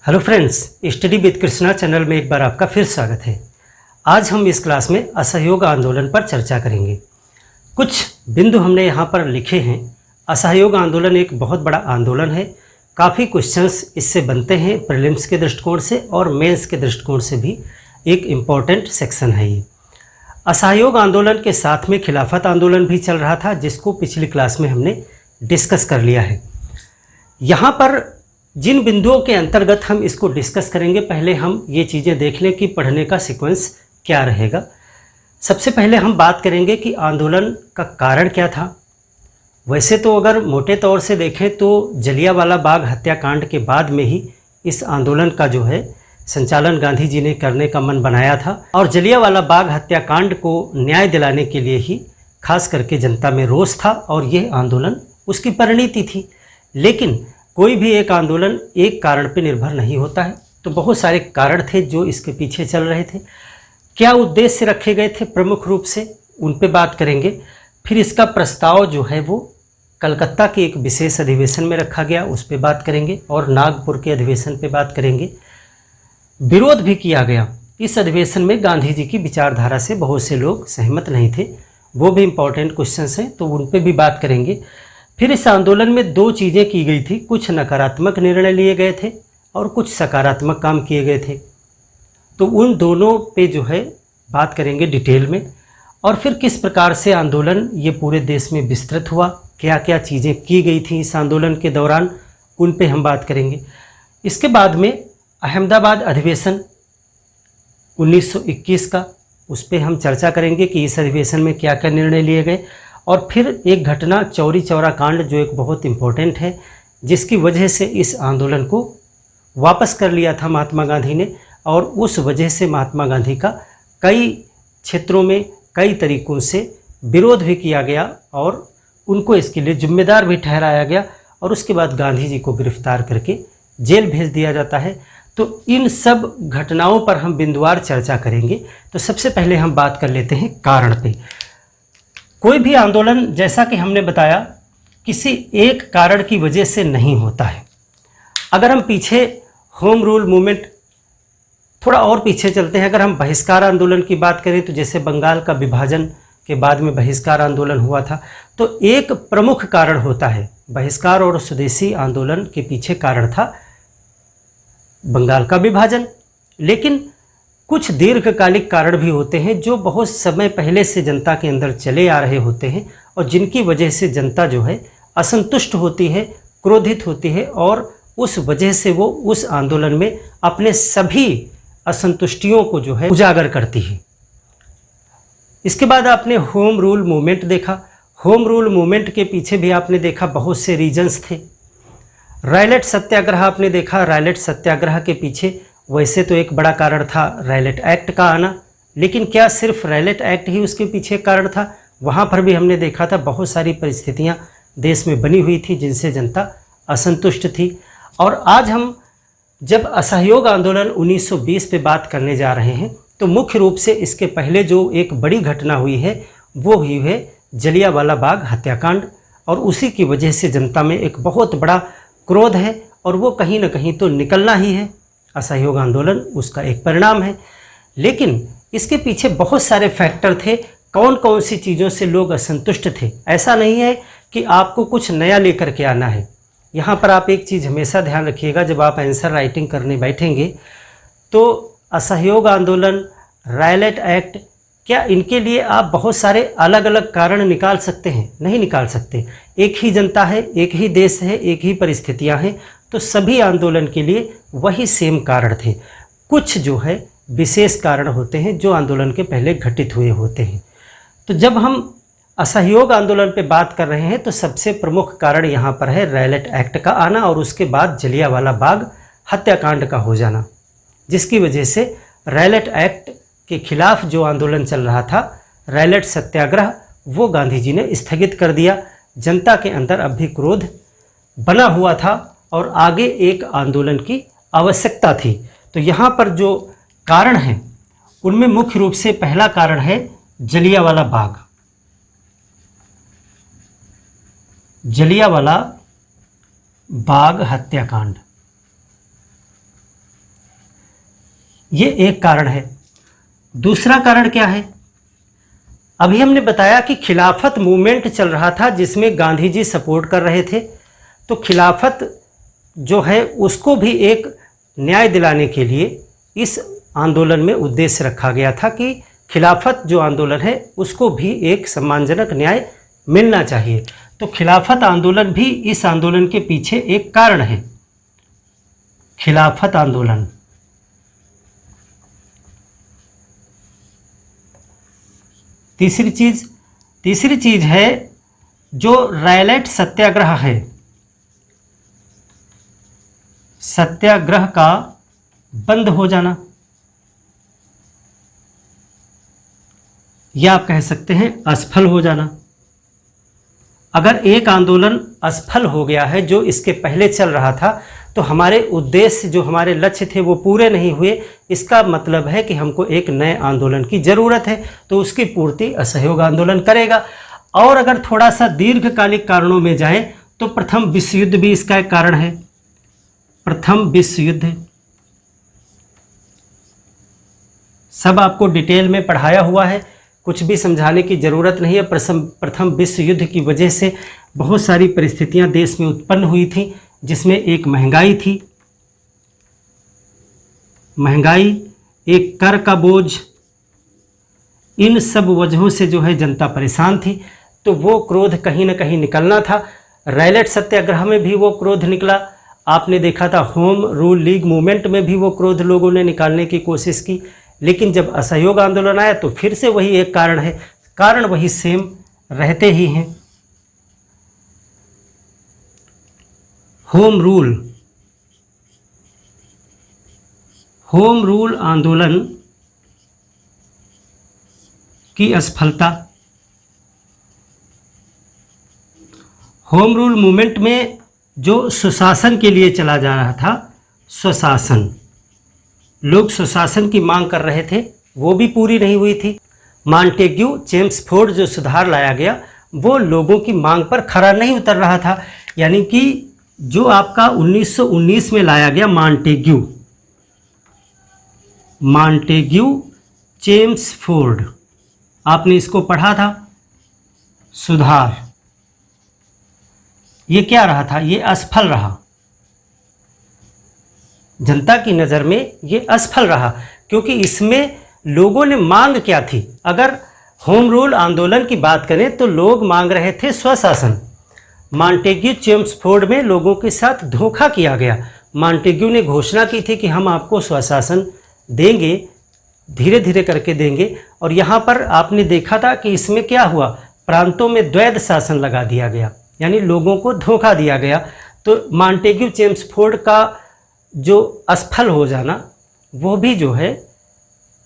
Hello friends, study with Krishna channel में एक बार आपका फिर स्वागत है। आज हम इस क्लास में असहयोग आंदोलन पर चर्चा करेंगे। कुछ बिंदु हमने यहाँ पर लिखे हैं। असहयोग आंदोलन एक बहुत बड़ा आंदोलन है। काफ़ी क्वेश्चंस इससे बनते हैं प्रीलिम्स के दृष्टिकोण से और मेंस के दृष्टिकोण से भी एक इम्पॉर्टेंट सेक्शन है ये। असहयोग आंदोलन के साथ में खिलाफत आंदोलन भी चल रहा था, जिसको पिछली क्लास में हमने डिस्कस कर लिया है। यहाँ पर जिन बिंदुओं के अंतर्गत हम इसको डिस्कस करेंगे, पहले हम ये चीज़ें देख लें कि पढ़ने का सीक्वेंस क्या रहेगा। सबसे पहले हम बात करेंगे कि आंदोलन का कारण क्या था। वैसे तो अगर मोटे तौर से देखें तो जलियांवाला बाग हत्याकांड के बाद में ही इस आंदोलन का जो है संचालन गांधी जी ने करने का मन बनाया था, और जलियांवाला बाग हत्याकांड को न्याय दिलाने के लिए ही खास करके जनता में रोष था और यह आंदोलन उसकी परिणति थी। लेकिन कोई भी एक आंदोलन एक कारण पर निर्भर नहीं होता है, तो बहुत सारे कारण थे जो इसके पीछे चल रहे थे। क्या उद्देश्य रखे गए थे प्रमुख रूप से, उन पे बात करेंगे। फिर इसका प्रस्ताव जो है वो कलकत्ता के एक विशेष अधिवेशन में रखा गया, उस पे बात करेंगे, और नागपुर के अधिवेशन पे बात करेंगे। विरोध भी किया गया इस अधिवेशन में। गांधी जी की विचारधारा से बहुत से लोग सहमत नहीं थे, वो भी इम्पॉर्टेंट क्वेश्चंस हैं, तो उन पे भी बात करेंगे। फिर इस आंदोलन में दो चीज़ें की गई थी, कुछ नकारात्मक निर्णय लिए गए थे और कुछ सकारात्मक काम किए गए थे, तो उन दोनों पे जो है बात करेंगे डिटेल में। और फिर किस प्रकार से आंदोलन ये पूरे देश में विस्तृत हुआ, क्या क्या चीज़ें की गई थी इस आंदोलन के दौरान, उन पे हम बात करेंगे। इसके बाद में अहमदाबाद अधिवेशन 1921 का, उस पर हम चर्चा करेंगे कि इस अधिवेशन में क्या क्या निर्णय लिए गए। और फिर एक घटना चौरी चौरा कांड, जो एक बहुत इम्पोर्टेंट है, जिसकी वजह से इस आंदोलन को वापस कर लिया था महात्मा गांधी ने, और उस वजह से महात्मा गांधी का कई क्षेत्रों में कई तरीक़ों से विरोध भी किया गया और उनको इसके लिए जिम्मेदार भी ठहराया गया, और उसके बाद गांधी जी को गिरफ्तार करके जेल भेज दिया जाता है। तो इन सब घटनाओं पर हम बिंदुवार चर्चा करेंगे। तो सबसे पहले हम बात कर लेते हैं कारण पे। कोई भी आंदोलन, जैसा कि हमने बताया, किसी एक कारण की वजह से नहीं होता है। अगर हम पीछे होम रूल मूवमेंट, थोड़ा और पीछे चलते हैं, अगर हम बहिष्कार आंदोलन की बात करें तो जैसे बंगाल का विभाजन के बाद में बहिष्कार आंदोलन हुआ था, तो एक प्रमुख कारण होता है बहिष्कार और स्वदेशी आंदोलन के पीछे कारण था बंगाल का विभाजन। लेकिन कुछ दीर्घकालिक कारण भी होते हैं जो बहुत समय पहले से जनता के अंदर चले आ रहे होते हैं, और जिनकी वजह से जनता जो है असंतुष्ट होती है, क्रोधित होती है, और उस वजह से वो उस आंदोलन में अपने सभी असंतुष्टियों को जो है उजागर करती है। इसके बाद आपने होम रूल मूवमेंट देखा। होम रूल मूवमेंट के पीछे भी आपने देखा बहुत से रीजंस थे। रायलेट सत्याग्रह आपने देखा। रायलेट सत्याग्रह के पीछे वैसे तो एक बड़ा कारण था रायलेट एक्ट का आना, लेकिन क्या सिर्फ रायलेट एक्ट ही उसके पीछे कारण था? वहाँ पर भी हमने देखा था बहुत सारी परिस्थितियाँ देश में बनी हुई थी जिनसे जनता असंतुष्ट थी। और आज हम जब असहयोग आंदोलन 1920 पे बात करने जा रहे हैं, तो मुख्य रूप से इसके पहले जो एक बड़ी घटना हुई है वो हुई है जलियांवाला बाग हत्याकांड, और उसी की वजह से जनता में एक बहुत बड़ा क्रोध है, और वो कहीं ना कहीं तो निकलना ही है। असहयोग आंदोलन उसका एक परिणाम है। लेकिन इसके पीछे बहुत सारे फैक्टर थे। कौन कौन सी चीज़ों से लोग असंतुष्ट थे? ऐसा नहीं है कि आपको कुछ नया लेकर के आना है। यहाँ पर आप एक चीज़ हमेशा ध्यान रखिएगा, जब आप आंसर राइटिंग करने बैठेंगे तो असहयोग आंदोलन, रायलेट एक्ट, क्या इनके लिए आप बहुत सारे अलग अलग कारण निकाल सकते हैं? नहीं निकाल सकते। एक ही जनता है, एक ही देश है, एक ही परिस्थितियाँ हैं, तो सभी आंदोलन के लिए वही सेम कारण थे। कुछ जो है विशेष कारण होते हैं जो आंदोलन के पहले घटित हुए होते हैं। तो जब हम असहयोग आंदोलन पे बात कर रहे हैं तो सबसे प्रमुख कारण यहाँ पर है रायलेट एक्ट का आना, और उसके बाद जलियांवाला बाग हत्याकांड का हो जाना, जिसकी वजह से रायलेट एक्ट के खिलाफ जो आंदोलन चल रहा था, रायलेट सत्याग्रह, वो गांधी जी ने स्थगित कर दिया। जनता के अंदर अब भी क्रोध बना हुआ था और आगे एक आंदोलन की आवश्यकता थी। तो यहाँ पर जो कारण हैं उनमें मुख्य रूप से पहला कारण है जलियांवाला बाग। जलियांवाला बाग हत्याकांड। ये एक कारण है। दूसरा कारण क्या है? अभी हमने बताया कि खिलाफत मूवमेंट चल रहा था जिसमें गांधी जी सपोर्ट कर रहे थे। तो खिलाफत जो है उसको भी एक न्याय दिलाने के लिए इस आंदोलन में उद्देश्य रखा गया था कि खिलाफत जो आंदोलन है उसको भी एक सम्मानजनक न्याय मिलना चाहिए। तो खिलाफत आंदोलन भी इस आंदोलन के पीछे एक कारण है। खिलाफत आंदोलन। तीसरी चीज है जो रैलेट सत्याग्रह है, सत्याग्रह का बंद हो जाना, या आप कह सकते हैं असफल हो जाना। अगर एक आंदोलन असफल हो गया है जो इसके पहले चल रहा था, तो हमारे उद्देश्य जो हमारे लक्ष्य थे वो पूरे नहीं हुए। इसका मतलब है कि हमको एक नए आंदोलन की ज़रूरत है, तो उसकी पूर्ति असहयोग आंदोलन करेगा। और अगर थोड़ा सा दीर्घकालिक कारणों में जाएं तो प्रथम विश्व युद्ध भी इसका एक कारण है। प्रथम विश्व युद्ध सब आपको डिटेल में पढ़ाया हुआ है, कुछ भी समझाने की ज़रूरत नहीं है। प्रथम विश्व युद्ध की वजह से बहुत सारी परिस्थितियां देश में उत्पन्न हुई थी, जिसमें एक महंगाई थी, महंगाई, एक कर का बोझ, इन सब वजहों से जो है जनता परेशान थी। तो वो क्रोध कहीं ना कहीं निकलना था। रैलेट सत्याग्रह में भी वो क्रोध निकला। आपने देखा था होम रूल लीग मूवमेंट में भी वो क्रोध लोगों ने निकालने की कोशिश की। लेकिन जब असहयोग आंदोलन आया तो फिर से वही एक कारण है, कारण वही सेम रहते ही हैं। होम रूल आंदोलन की असफलता। होम रूल मूवमेंट में जो सुशासन के लिए चला जा रहा था, स्वशासन, लोग सुशासन की मांग कर रहे थे, वो भी पूरी नहीं हुई थी। मॉन्टेग्यू चेम्सफोर्ड जो सुधार लाया गया वो लोगों की मांग पर खरा नहीं उतर रहा था। यानी कि जो आपका 1919 में लाया गया मॉन्टेग्यू चेम्सफोर्ड, आपने इसको पढ़ा था, सुधार, ये क्या रहा था? ये असफल रहा। जनता की नज़र में ये असफल रहा क्योंकि इसमें लोगों ने मांग क्या थी? अगर होम रूल आंदोलन की बात करें तो लोग मांग रहे थे स्वशासन। मॉन्टेग्यू चेम्सफोर्ड में लोगों के साथ धोखा किया गया। मॉन्टेग्यू ने घोषणा की थी कि हम आपको स्वशासन देंगे, धीरे धीरे करके देंगे, और यहाँ पर आपने देखा था कि इसमें क्या हुआ? प्रांतों में द्वैध शासन लगा दिया गया, यानी लोगों को धोखा दिया गया। तो मॉन्टेग्यू चेम्सफोर्ड का जो असफल हो जाना वो भी जो है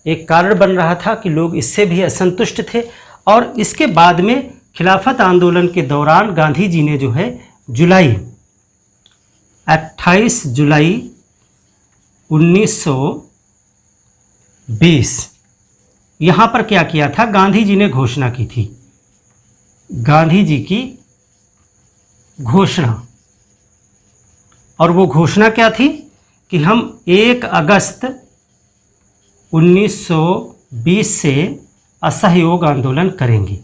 एक कारण बन रहा था कि लोग इससे भी असंतुष्ट थे। और इसके बाद में खिलाफत आंदोलन के दौरान गांधी जी ने जो है 28 जुलाई 1920 यहाँ पर क्या किया था? गांधी जी ने घोषणा की थी, गांधी जी की घोषणा। और वो घोषणा क्या थी कि हम 1 अगस्त 1920 से असहयोग आंदोलन करेंगे।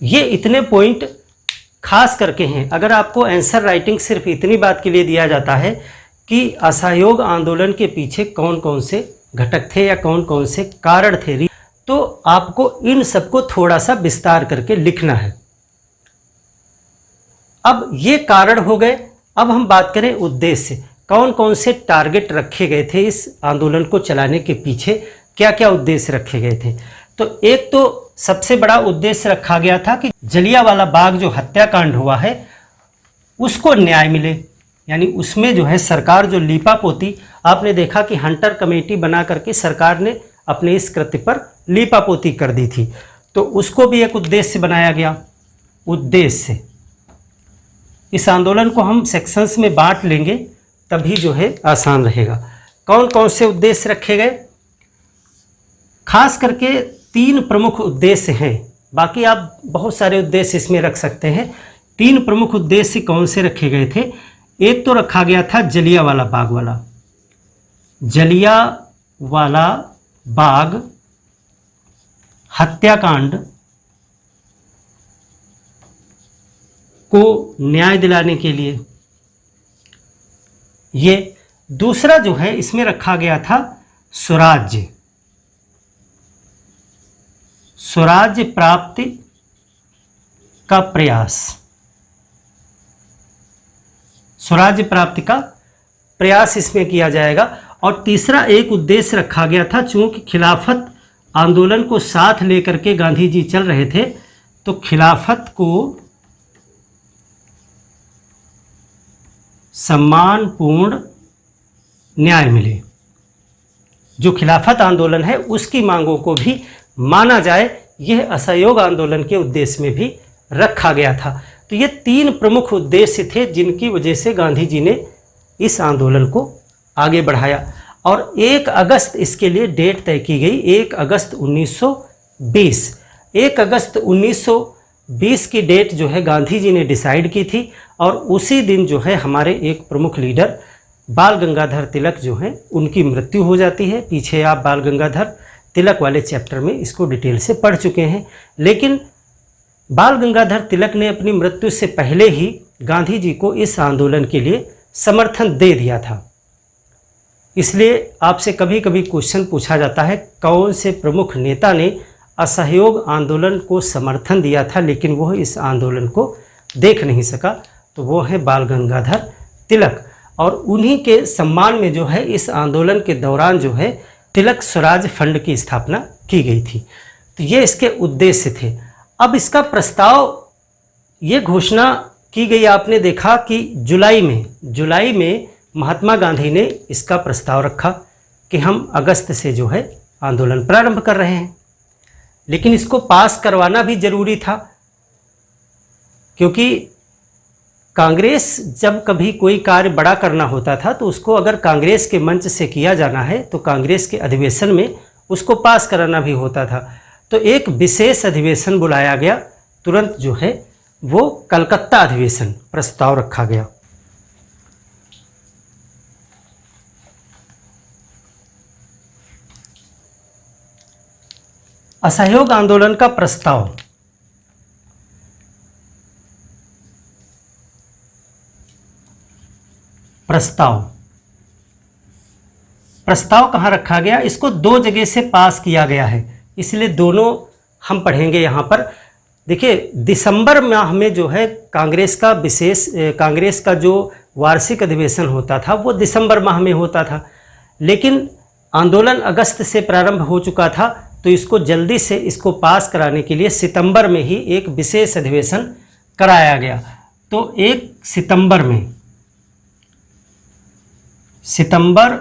ये इतने पॉइंट खास करके हैं। अगर आपको आंसर राइटिंग सिर्फ इतनी बात के लिए दिया जाता है कि असहयोग आंदोलन के पीछे कौन कौन से घटक थे या कौन कौन से कारण थे, तो आपको इन सबको थोड़ा सा विस्तार करके लिखना है। अब ये कारण हो गए। अब हम बात करें उद्देश्य, कौन कौन से टारगेट रखे गए थे इस आंदोलन को चलाने के पीछे, क्या क्या उद्देश्य रखे गए थे। तो एक तो सबसे बड़ा उद्देश्य रखा गया था कि जलियांवाला बाग जो हत्याकांड हुआ है उसको न्याय मिले। यानी उसमें जो है सरकार जो लीपापोती, आपने देखा कि हंटर कमेटी बना करके सरकार ने अपने इस कृत्य पर लीपापोती कर दी थी, तो उसको भी एक उद्देश्य बनाया गया। उद्देश्य, इस आंदोलन को हम सेक्शंस में बांट लेंगे तभी जो है आसान रहेगा। कौन कौन से उद्देश्य रखे गए? खास करके 3 प्रमुख उद्देश्य हैं, बाकी आप बहुत सारे उद्देश्य इसमें रख सकते हैं। तीन प्रमुख उद्देश्य कौन से रखे गए थे? एक तो रखा गया था जलियांवाला बाग वाला, जलियांवाला बाग हत्याकांड को न्याय दिलाने के लिए। ये दूसरा जो है इसमें रखा गया था स्वराज्य, स्वराज्य प्राप्ति का प्रयास, स्वराज्य प्राप्ति का प्रयास इसमें किया जाएगा। और तीसरा एक उद्देश्य रखा गया था, चूंकि खिलाफत आंदोलन को साथ लेकर के गांधी जी चल रहे थे, तो खिलाफत को सम्मानपूर्ण न्याय मिले, जो खिलाफत आंदोलन है उसकी मांगों को भी माना जाए, यह असहयोग आंदोलन के उद्देश्य में भी रखा गया था। तो ये तीन प्रमुख उद्देश्य थे जिनकी वजह से गांधी जी ने इस आंदोलन को आगे बढ़ाया। और 1 अगस्त इसके लिए डेट तय की गई, 1 अगस्त 1920। 1 अगस्त 1920 की डेट जो है गांधी जी ने डिसाइड की थी, और उसी दिन जो है हमारे एक प्रमुख लीडर बाल गंगाधर तिलक जो हैं उनकी मृत्यु हो जाती है। पीछे आप बाल गंगाधर तिलक वाले चैप्टर में इसको डिटेल से पढ़ चुके हैं। लेकिन बाल गंगाधर तिलक ने अपनी मृत्यु से पहले ही गांधी जी को इस आंदोलन के लिए समर्थन दे दिया था। इसलिए आपसे कभी कभी क्वेश्चन पूछा जाता है, कौन से प्रमुख नेता ने असहयोग आंदोलन को समर्थन दिया था लेकिन वह इस आंदोलन को देख नहीं सका? तो वो है बाल गंगाधर तिलक। और उन्हीं के सम्मान में जो है इस आंदोलन के दौरान जो है तिलक स्वराज फंड की स्थापना की गई थी। तो ये इसके उद्देश्य थे। अब इसका प्रस्ताव, ये घोषणा की गई, आपने देखा कि जुलाई में महात्मा गांधी ने इसका प्रस्ताव रखा कि हम अगस्त से जो है आंदोलन प्रारंभ कर रहे हैं। लेकिन इसको पास करवाना भी जरूरी था, क्योंकि कांग्रेस जब कभी कोई कार्य बड़ा करना होता था तो उसको अगर कांग्रेस के मंच से किया जाना है तो कांग्रेस के अधिवेशन में उसको पास कराना भी होता था। तो एक विशेष अधिवेशन बुलाया गया, तुरंत जो है वो कलकत्ता अधिवेशन प्रस्ताव रखा गया। असहयोग आंदोलन का प्रस्ताव, प्रस्ताव कहाँ रखा गया? इसको 2 जगह से पास किया गया है, इसलिए दोनों हम पढ़ेंगे यहाँ पर। देखिए, दिसंबर माह में जो है कांग्रेस का जो वार्षिक अधिवेशन होता था वो दिसंबर माह में होता था, लेकिन आंदोलन अगस्त से प्रारंभ हो चुका था, तो इसको जल्दी से इसको पास कराने के लिए सितंबर में ही एक विशेष अधिवेशन कराया गया। तो 1 सितंबर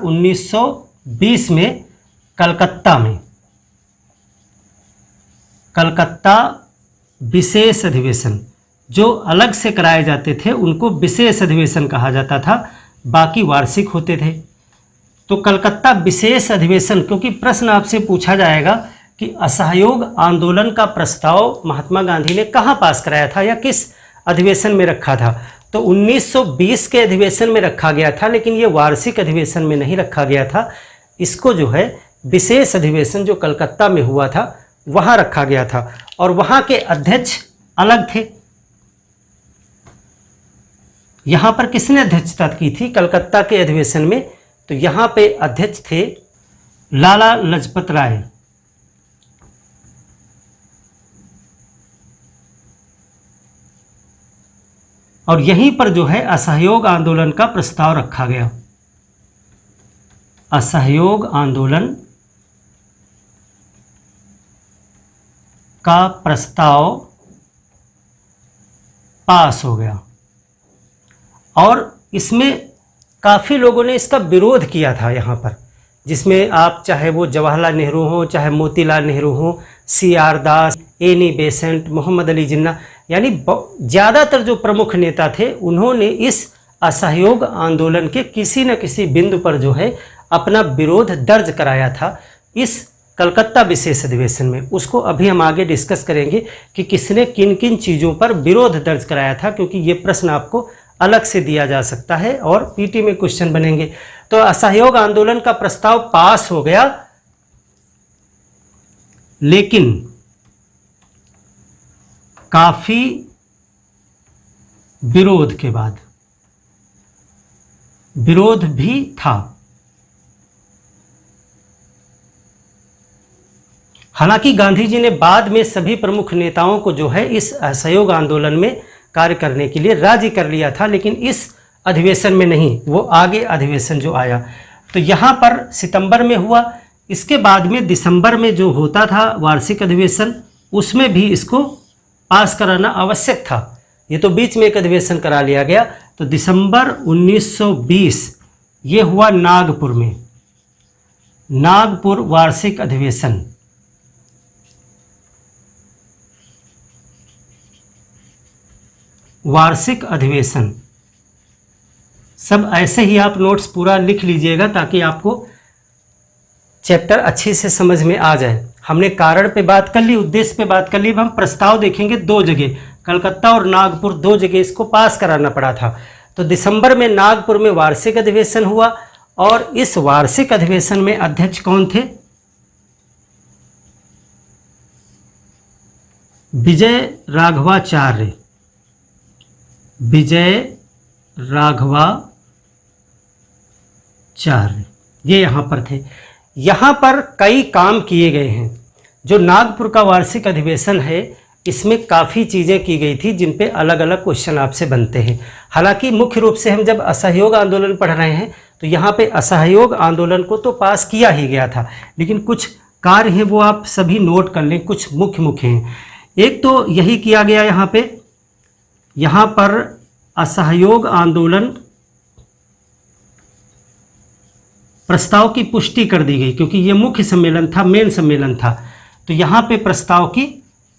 1920 में कलकत्ता विशेष अधिवेशन, जो अलग से कराए जाते थे उनको विशेष अधिवेशन कहा जाता था, बाकी वार्षिक होते थे। तो कलकत्ता विशेष अधिवेशन, क्योंकि प्रश्न आपसे पूछा जाएगा कि असहयोग आंदोलन का प्रस्ताव महात्मा गांधी ने कहाँ पास कराया था या किस अधिवेशन में रखा था? तो 1920 के अधिवेशन में रखा गया था, लेकिन ये वार्षिक अधिवेशन में नहीं रखा गया था। इसको जो है विशेष अधिवेशन जो कलकत्ता में हुआ था वहाँ रखा गया था, और वहाँ के अध्यक्ष अलग थे। यहाँ पर किसने अध्यक्षता की थी कलकत्ता के अधिवेशन में? तो यहाँ पे अध्यक्ष थे लाला लाजपत राय। और यहीं पर जो है असहयोग आंदोलन का प्रस्ताव रखा गया। असहयोग आंदोलन का प्रस्ताव पास हो गया, और इसमें काफ़ी लोगों ने इसका विरोध किया था यहाँ पर, जिसमें आप चाहे वो जवाहरलाल नेहरू हो, चाहे मोतीलाल नेहरू हो, CR दास, एनी बेसेंट, मोहम्मद अली जिन्ना, यानी ज़्यादातर जो प्रमुख नेता थे उन्होंने इस असहयोग आंदोलन के किसी न किसी बिंदु पर जो है अपना विरोध दर्ज कराया था। इस कलकत्ता विशेष अधिवेशन में। उसको अभी हम आगे डिस्कस करेंगे कि किसने किन किन चीज़ों पर विरोध दर्ज कराया था, क्योंकि ये प्रश्न आपको अलग से दिया जा सकता है और पीटी में क्वेश्चन बनेंगे। तो असहयोग आंदोलन का प्रस्ताव पास हो गया, लेकिन काफी विरोध के बाद, विरोध भी था। हालांकि गांधी जी ने बाद में सभी प्रमुख नेताओं को जो है इस असहयोग आंदोलन में कार्य करने के लिए राजी कर लिया था, लेकिन इस अधिवेशन में नहीं, वो आगे अधिवेशन जो आया। तो यहाँ पर सितंबर में हुआ, इसके बाद में दिसंबर में जो होता था वार्षिक अधिवेशन, उसमें भी इसको पास कराना आवश्यक था। ये तो बीच में एक अधिवेशन करा लिया गया। तो दिसंबर 1920 ये हुआ नागपुर में, नागपुर वार्षिक अधिवेशन। वार्षिक अधिवेशन, सब ऐसे ही आप नोट्स पूरा लिख लीजिएगा ताकि आपको चैप्टर अच्छे से समझ में आ जाए। हमने कारण पे बात कर ली, उद्देश्य पे बात कर ली। अब हम प्रस्ताव देखेंगे, 2 जगह कलकत्ता और नागपुर, 2 जगह इसको पास कराना पड़ा था। तो दिसंबर में नागपुर में वार्षिक अधिवेशन हुआ और इस वार्षिक अधिवेशन में अध्यक्ष कौन थे? विजय राघवाचार्य, विजय राघवाचार्य ये यहाँ पर थे। यहाँ पर कई काम किए गए हैं। जो नागपुर का वार्षिक अधिवेशन है, इसमें काफ़ी चीज़ें की गई थी जिन पे अलग अलग क्वेश्चन आपसे बनते हैं। हालांकि मुख्य रूप से हम जब असहयोग आंदोलन पढ़ रहे हैं तो यहाँ पे असहयोग आंदोलन को तो पास किया ही गया था, लेकिन कुछ कार्य हैं वो आप सभी नोट कर लें, कुछ मुख्य हैं। एक तो यही किया गया यहाँ पर असहयोग आंदोलन प्रस्ताव की पुष्टि कर दी गई, क्योंकि ये मुख्य सम्मेलन था, मेन सम्मेलन था। तो यहाँ पे प्रस्ताव की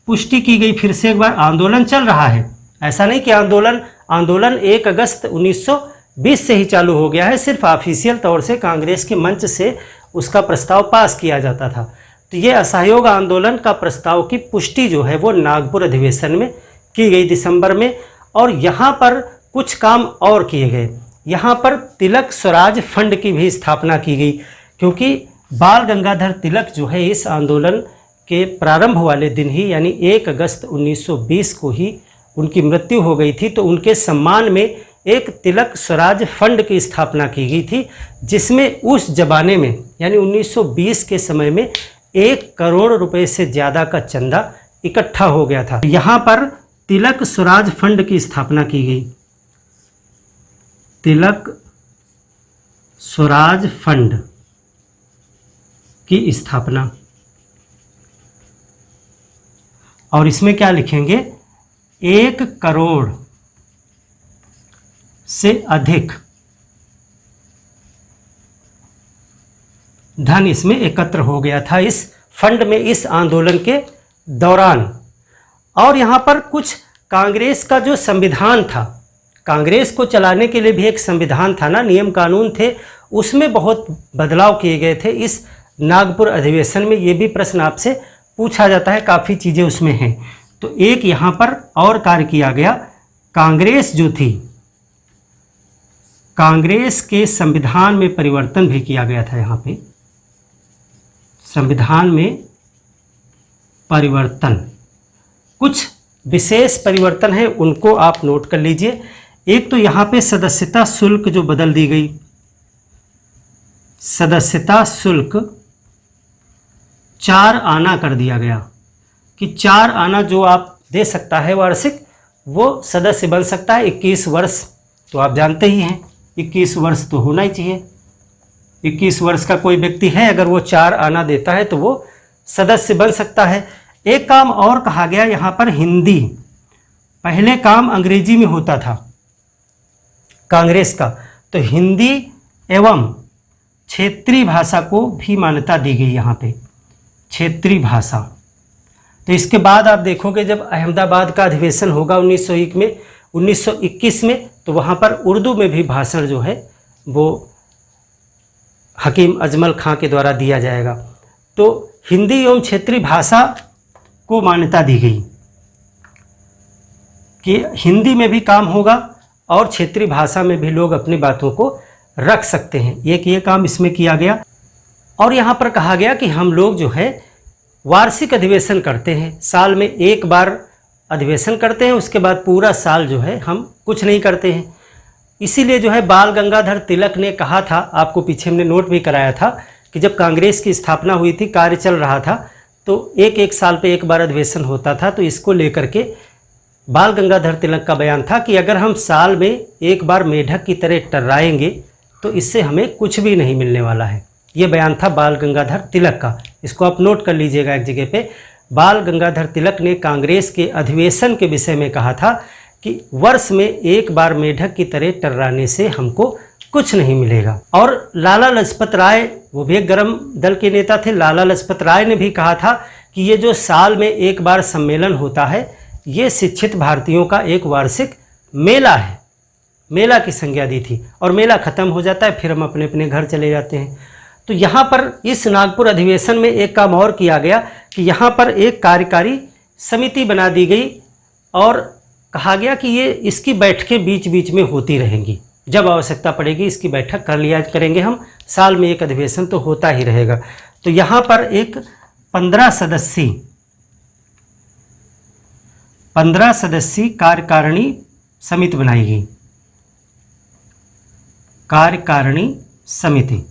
पुष्टि की गई। फिर से एक बार, आंदोलन चल रहा है, ऐसा नहीं कि आंदोलन 1 अगस्त 1920 से ही चालू हो गया है। सिर्फ ऑफिशियल तौर से कांग्रेस के मंच से उसका प्रस्ताव पास किया जाता था। तो ये असहयोग आंदोलन का प्रस्ताव की पुष्टि जो है वो नागपुर अधिवेशन में की गई दिसंबर में। और यहाँ पर कुछ काम और किए गए। यहाँ पर तिलक स्वराज फंड की भी स्थापना की गई, क्योंकि बाल गंगाधर तिलक जो है इस आंदोलन के प्रारंभ वाले दिन ही, यानी 1 अगस्त 1920 को ही उनकी मृत्यु हो गई थी। तो उनके सम्मान में एक तिलक स्वराज फंड की स्थापना की गई थी, जिसमें उस जमाने में यानी 1920 के समय में 1 करोड़ रुपए से ज़्यादा का चंदा इकट्ठा हो गया था। यहाँ पर तिलक स्वराज फंड की स्थापना की गई, तिलक स्वराज फंड की स्थापना। और इसमें क्या लिखेंगे? 1 करोड़ से अधिक धन इसमें एकत्र हो गया था इस फंड में, इस आंदोलन के दौरान। और यहाँ पर कुछ कांग्रेस का जो संविधान था, कांग्रेस को चलाने के लिए भी एक संविधान था ना, नियम कानून थे, उसमें बहुत बदलाव किए गए थे इस नागपुर अधिवेशन में। ये भी प्रश्न आपसे पूछा जाता है, काफ़ी चीज़ें उसमें हैं। तो एक यहाँ पर और कार्य किया गया, कांग्रेस जो थी, कांग्रेस के संविधान में परिवर्तन भी किया गया था। यहाँ पे संविधान में परिवर्तन, कुछ विशेष परिवर्तन है, उनको आप नोट कर लीजिए। एक तो यहाँ पे सदस्यता शुल्क जो बदल दी गई, सदस्यता शुल्क 4 आना कर दिया गया, कि 4 आना जो आप दे सकता है वार्षिक, वो सदस्य बन सकता है। 21 वर्ष तो आप जानते ही हैं, 21 वर्ष तो होना ही चाहिए। 21 वर्ष का कोई व्यक्ति है, अगर वो 4 आना देता है तो वो सदस्य बन सकता है। एक काम और कहा गया यहाँ पर, हिंदी। पहले काम अंग्रेजी में होता था कांग्रेस का, तो हिंदी एवं क्षेत्रीय भाषा को भी मान्यता दी गई यहाँ पे, क्षेत्रीय भाषा। तो इसके बाद आप देखोगे जब अहमदाबाद का अधिवेशन होगा 1921 में, तो वहाँ पर उर्दू में भी भाषण जो है वो हकीम अजमल खां के द्वारा दिया जाएगा। तो हिंदी एवं क्षेत्रीय भाषा को मान्यता दी गई कि हिंदी में भी काम होगा और क्षेत्रीय भाषा में भी लोग अपनी बातों को रख सकते हैं। एक ये काम इसमें किया गया। और यहाँ पर कहा गया कि हम लोग जो है वार्षिक अधिवेशन करते हैं, साल में एक बार अधिवेशन करते हैं, उसके बाद पूरा साल जो है हम कुछ नहीं करते हैं। इसीलिए जो है बाल गंगाधर तिलक ने कहा था, आपको पीछे हमने नोट भी कराया था कि जब कांग्रेस की स्थापना हुई थी, कार्य चल रहा था, तो एक साल पे एक बार अधिवेशन होता था। तो इसको लेकर के बाल गंगाधर तिलक का बयान था कि अगर हम साल में एक बार मेढक की तरह टर्राएंगे तो इससे हमें कुछ भी नहीं मिलने वाला है। ये बयान था बाल गंगाधर तिलक का, इसको आप नोट कर लीजिएगा एक जगह पे। बाल गंगाधर तिलक ने कांग्रेस के अधिवेशन के विषय में कहा था कि वर्ष में एक बार मेढक की तरह टर्राने से हमको कुछ नहीं मिलेगा। और लाला लाजपत राय, वो भी एक गर्म दल के नेता थे, लाला लाजपत राय ने भी कहा था कि ये जो साल में एक बार सम्मेलन होता है, ये शिक्षित भारतीयों का एक वार्षिक मेला है। मेला की संज्ञा दी थी और मेला ख़त्म हो जाता है, फिर हम अपने अपने घर चले जाते हैं। तो यहाँ पर इस नागपुर अधिवेशन में एक काम और किया गया कि यहाँ पर एक कार्यकारी समिति बना दी गई और कहा गया कि ये इसकी बैठकें बीच बीच में होती रहेंगी, जब आवश्यकता पड़ेगी इसकी बैठक कर लिया करेंगे हम, साल में एक अधिवेशन तो होता ही रहेगा। तो यहाँ पर एक 15 सदस्यीय कार्यकारिणी समिति बनाई गई, कार्यकारिणी समिति,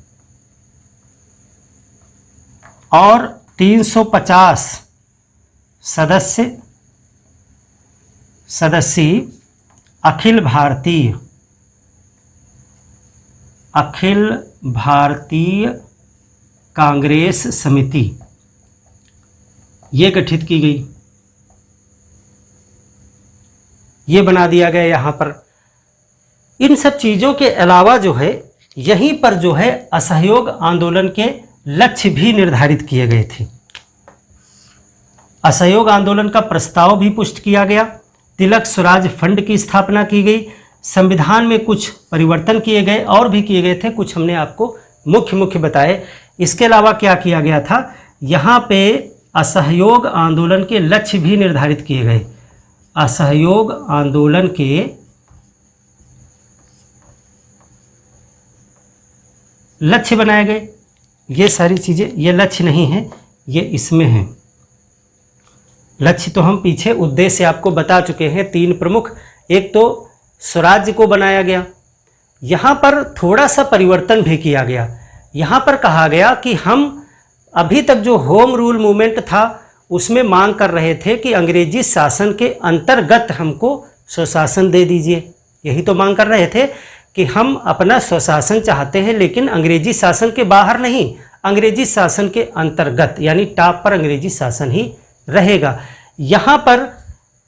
और 350 सदस्यीय अखिल भारतीय कांग्रेस समिति ये गठित की गई। ये बना दिया गया यहाँ पर। इन सब चीज़ों के अलावा जो है यहीं पर जो है असहयोग आंदोलन के लक्ष्य भी निर्धारित किए गए थे। असहयोग आंदोलन का प्रस्ताव भी पुष्ट किया गया। तिलक स्वराज फंड की स्थापना की गई। संविधान में कुछ परिवर्तन किए गए और भी किए गए थे, कुछ हमने आपको मुख्य बताए। इसके अलावा क्या किया गया था, यहाँ पे असहयोग आंदोलन के लक्ष्य भी निर्धारित किए गए। असहयोग आंदोलन के लक्ष्य बनाए गए। ये सारी चीज़ें, ये लक्ष्य नहीं है, ये इसमें है। लक्ष्य तो हम पीछे उद्देश्य आपको बता चुके हैं, 3 प्रमुख। एक तो स्वराज्य को बनाया गया, यहाँ पर थोड़ा सा परिवर्तन भी किया गया। यहाँ पर कहा गया कि हम अभी तक जो होम रूल मूवमेंट था उसमें मांग कर रहे थे कि अंग्रेजी शासन के अंतर्गत हमको स्वशासन दे दीजिए। यही तो मांग कर रहे थे कि हम अपना स्वशासन चाहते हैं, लेकिन अंग्रेजी शासन के बाहर नहीं, अंग्रेजी शासन के अंतर्गत, यानी टॉप पर अंग्रेजी शासन ही रहेगा। यहाँ पर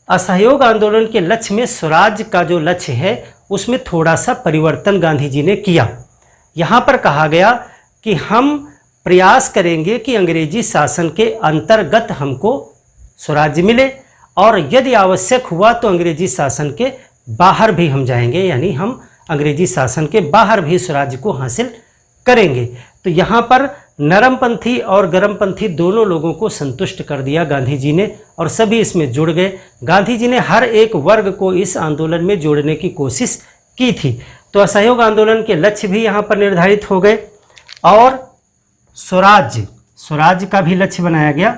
असहयोग आंदोलन के लक्ष्य में स्वराज का जो लक्ष्य है उसमें थोड़ा सा परिवर्तन गांधी जी ने किया। यहाँ पर कहा गया कि हम प्रयास करेंगे कि अंग्रेजी शासन के अंतर्गत हमको स्वराज्य मिले, और यदि आवश्यक हुआ तो अंग्रेजी शासन के बाहर भी हम जाएंगे, यानी हम अंग्रेजी शासन के बाहर भी स्वराज्य को हासिल करेंगे। तो यहाँ पर नरमपंथी और गरमपंथी दोनों लोगों को संतुष्ट कर दिया गांधी जी ने, और सभी इसमें जुड़ गए। गांधी जी ने हर एक वर्ग को इस आंदोलन में जोड़ने की कोशिश की थी। तो असहयोग आंदोलन के लक्ष्य भी यहाँ पर निर्धारित हो गए, और स्वराज्य का भी लक्ष्य बनाया गया।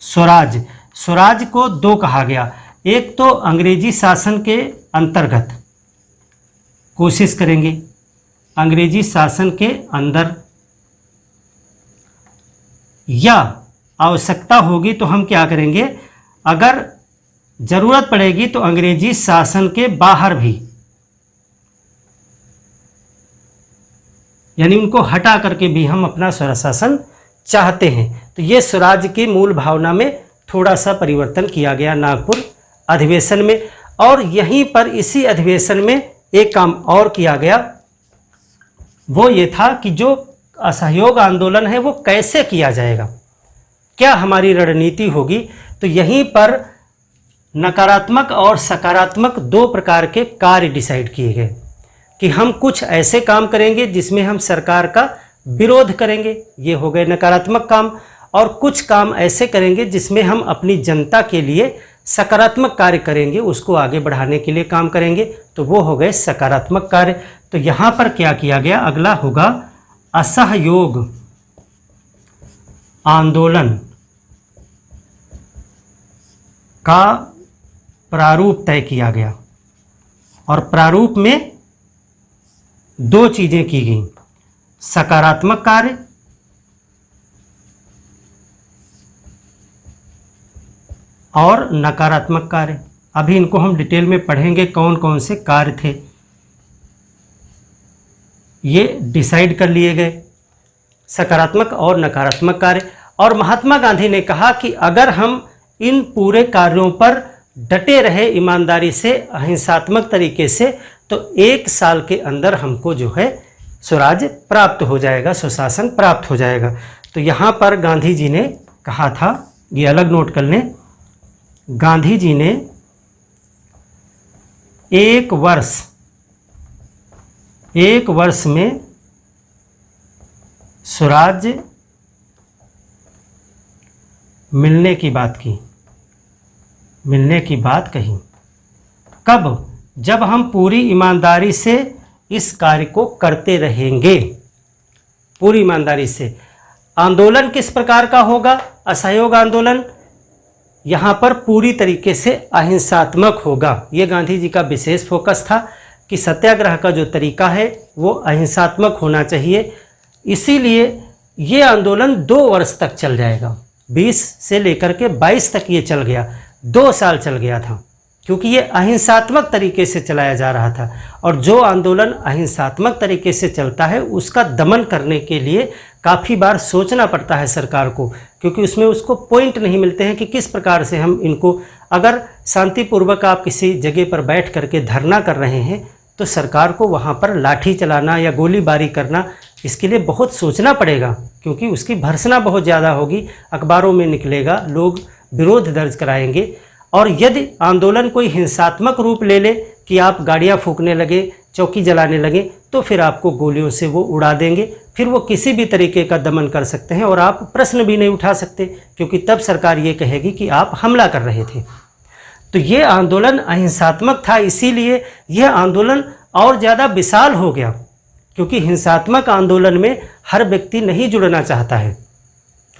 स्वराज को 2 कहा गया। एक तो अंग्रेजी शासन के अंतर्गत कोशिश करेंगे, अंग्रेजी शासन के अंदर, या आवश्यकता होगी तो हम क्या करेंगे, अगर ज़रूरत पड़ेगी तो अंग्रेजी शासन के बाहर भी, यानी उनको हटा करके भी हम अपना स्वशासन चाहते हैं। तो ये स्वराज की मूल भावना में थोड़ा सा परिवर्तन किया गया नागपुर अधिवेशन में। और यहीं पर इसी अधिवेशन में एक काम और किया गया, वो ये था कि जो असहयोग आंदोलन है वो कैसे किया जाएगा, क्या हमारी रणनीति होगी। तो यहीं पर नकारात्मक और सकारात्मक 2 प्रकार के कार्य डिसाइड किए गए कि हम कुछ ऐसे काम करेंगे जिसमें हम सरकार का विरोध करेंगे, ये हो गए नकारात्मक काम। और कुछ काम ऐसे करेंगे जिसमें हम अपनी जनता के लिए सकारात्मक कार्य करेंगे, उसको आगे बढ़ाने के लिए काम करेंगे, तो वो हो गए सकारात्मक कार्य। तो यहाँ पर क्या किया गया, अगला होगा असहयोग आंदोलन का प्रारूप तय किया गया। और प्रारूप में दो चीजें की गई, सकारात्मक कार्य और नकारात्मक कार्य। अभी इनको हम डिटेल में पढ़ेंगे, कौन कौन से कार्य थे ये डिसाइड कर लिए गए, सकारात्मक और नकारात्मक कार्य। और महात्मा गांधी ने कहा कि अगर हम इन पूरे कार्यों पर डटे रहे ईमानदारी से, अहिंसात्मक तरीके से, तो 1 साल के अंदर हमको जो है स्वराज प्राप्त हो जाएगा, सुशासन प्राप्त हो जाएगा। तो यहाँ पर गांधी जी ने कहा था, ये अलग नोट कर लें, गांधी जी ने 1 वर्ष में स्वराज मिलने की बात की, मिलने की बात कही। कब? जब हम पूरी ईमानदारी से इस कार्य को करते रहेंगे, पूरी ईमानदारी से। आंदोलन किस प्रकार का होगा? असहयोग आंदोलन यहाँ पर पूरी तरीके से अहिंसात्मक होगा। ये गांधी जी का विशेष फोकस था कि सत्याग्रह का जो तरीका है वो अहिंसात्मक होना चाहिए। इसीलिए ये आंदोलन 2 वर्ष तक चल जाएगा, 20 से लेकर के 22 तक ये चल गया, 2 साल चल गया था, क्योंकि ये अहिंसात्मक तरीके से चलाया जा रहा था। और जो आंदोलन अहिंसात्मक तरीके से चलता है उसका दमन करने के लिए काफ़ी बार सोचना पड़ता है सरकार को, क्योंकि उसमें उसको पॉइंट नहीं मिलते हैं कि किस प्रकार से हम इनको, अगर शांतिपूर्वक आप किसी जगह पर बैठ करके धरना कर रहे हैं तो सरकार को वहाँ पर लाठी चलाना या गोलीबारी करना, इसके लिए बहुत सोचना पड़ेगा, क्योंकि उसकी भर्त्सना बहुत ज़्यादा होगी, अखबारों में निकलेगा, लोग विरोध दर्ज कराएंगे। और यदि आंदोलन कोई हिंसात्मक रूप ले ले कि आप गाड़ियां फूंकने लगे, चौकी जलाने लगे, तो फिर आपको गोलियों से वो उड़ा देंगे, फिर वो किसी भी तरीके का दमन कर सकते हैं और आप प्रश्न भी नहीं उठा सकते, क्योंकि तब सरकार ये कहेगी कि आप हमला कर रहे थे। तो ये आंदोलन अहिंसात्मक था, इसीलिए यह आंदोलन और ज़्यादा विशाल हो गया, क्योंकि हिंसात्मक आंदोलन में हर व्यक्ति नहीं जुड़ना चाहता है,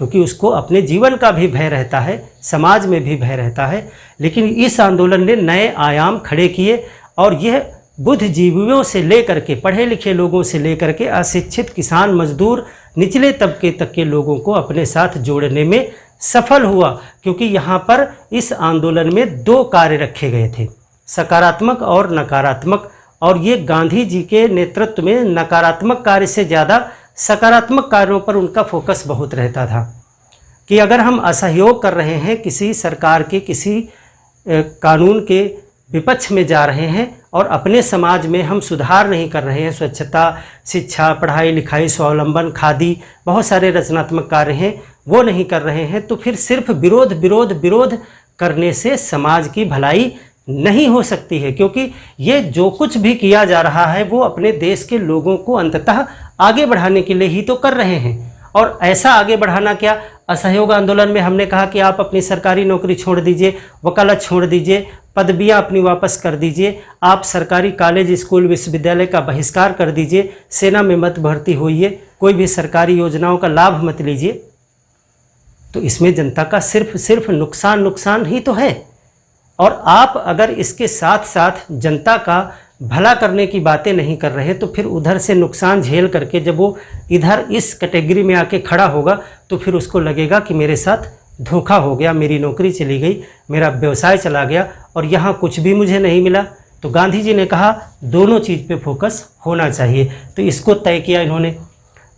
क्योंकि उसको अपने जीवन का भी भय रहता है, समाज में भी भय रहता है। लेकिन इस आंदोलन ने नए आयाम खड़े किए और यह बुद्धिजीवियों से लेकर के, पढ़े लिखे लोगों से लेकर के अशिक्षित किसान, मजदूर, निचले तबके तक के लोगों को अपने साथ जोड़ने में सफल हुआ, क्योंकि यहाँ पर इस आंदोलन में 2 कार्य रखे गए थे, सकारात्मक और नकारात्मक। और ये गांधी जी के नेतृत्व में नकारात्मक कार्य से ज़्यादा सकारात्मक कार्यों पर उनका फोकस बहुत रहता था, कि अगर हम असहयोग कर रहे हैं, किसी सरकार के किसी कानून के विपक्ष में जा रहे हैं और अपने समाज में हम सुधार नहीं कर रहे हैं, स्वच्छता, शिक्षा, पढ़ाई लिखाई, स्वावलंबन, खादी, बहुत सारे रचनात्मक कार्य हैं, वो नहीं कर रहे हैं, तो फिर सिर्फ विरोध विरोध विरोध करने से समाज की भलाई नहीं हो सकती है। क्योंकि ये जो कुछ भी किया जा रहा है वो अपने देश के लोगों को अंततः आगे बढ़ाने के लिए ही तो कर रहे हैं। और ऐसा आगे बढ़ाना क्या, असहयोग आंदोलन में हमने कहा कि आप अपनी सरकारी नौकरी छोड़ दीजिए, वकालत छोड़ दीजिए, पदवियां अपनी वापस कर दीजिए, आप सरकारी कॉलेज, स्कूल, विश्वविद्यालय का बहिष्कार कर दीजिए, सेना में मत भर्ती होइए, कोई भी सरकारी योजनाओं का लाभ मत लीजिए। तो इसमें जनता का सिर्फ नुकसान ही तो है। और आप अगर इसके साथ साथ जनता का भला करने की बातें नहीं कर रहे, तो फिर उधर से नुकसान झेल करके जब वो इधर इस कैटेगरी में आके खड़ा होगा तो फिर उसको लगेगा कि मेरे साथ धोखा हो गया, मेरी नौकरी चली गई, मेरा व्यवसाय चला गया और यहाँ कुछ भी मुझे नहीं मिला। तो गांधी जी ने कहा दोनों चीज़ पे फोकस होना चाहिए, तो इसको तय किया इन्होंने।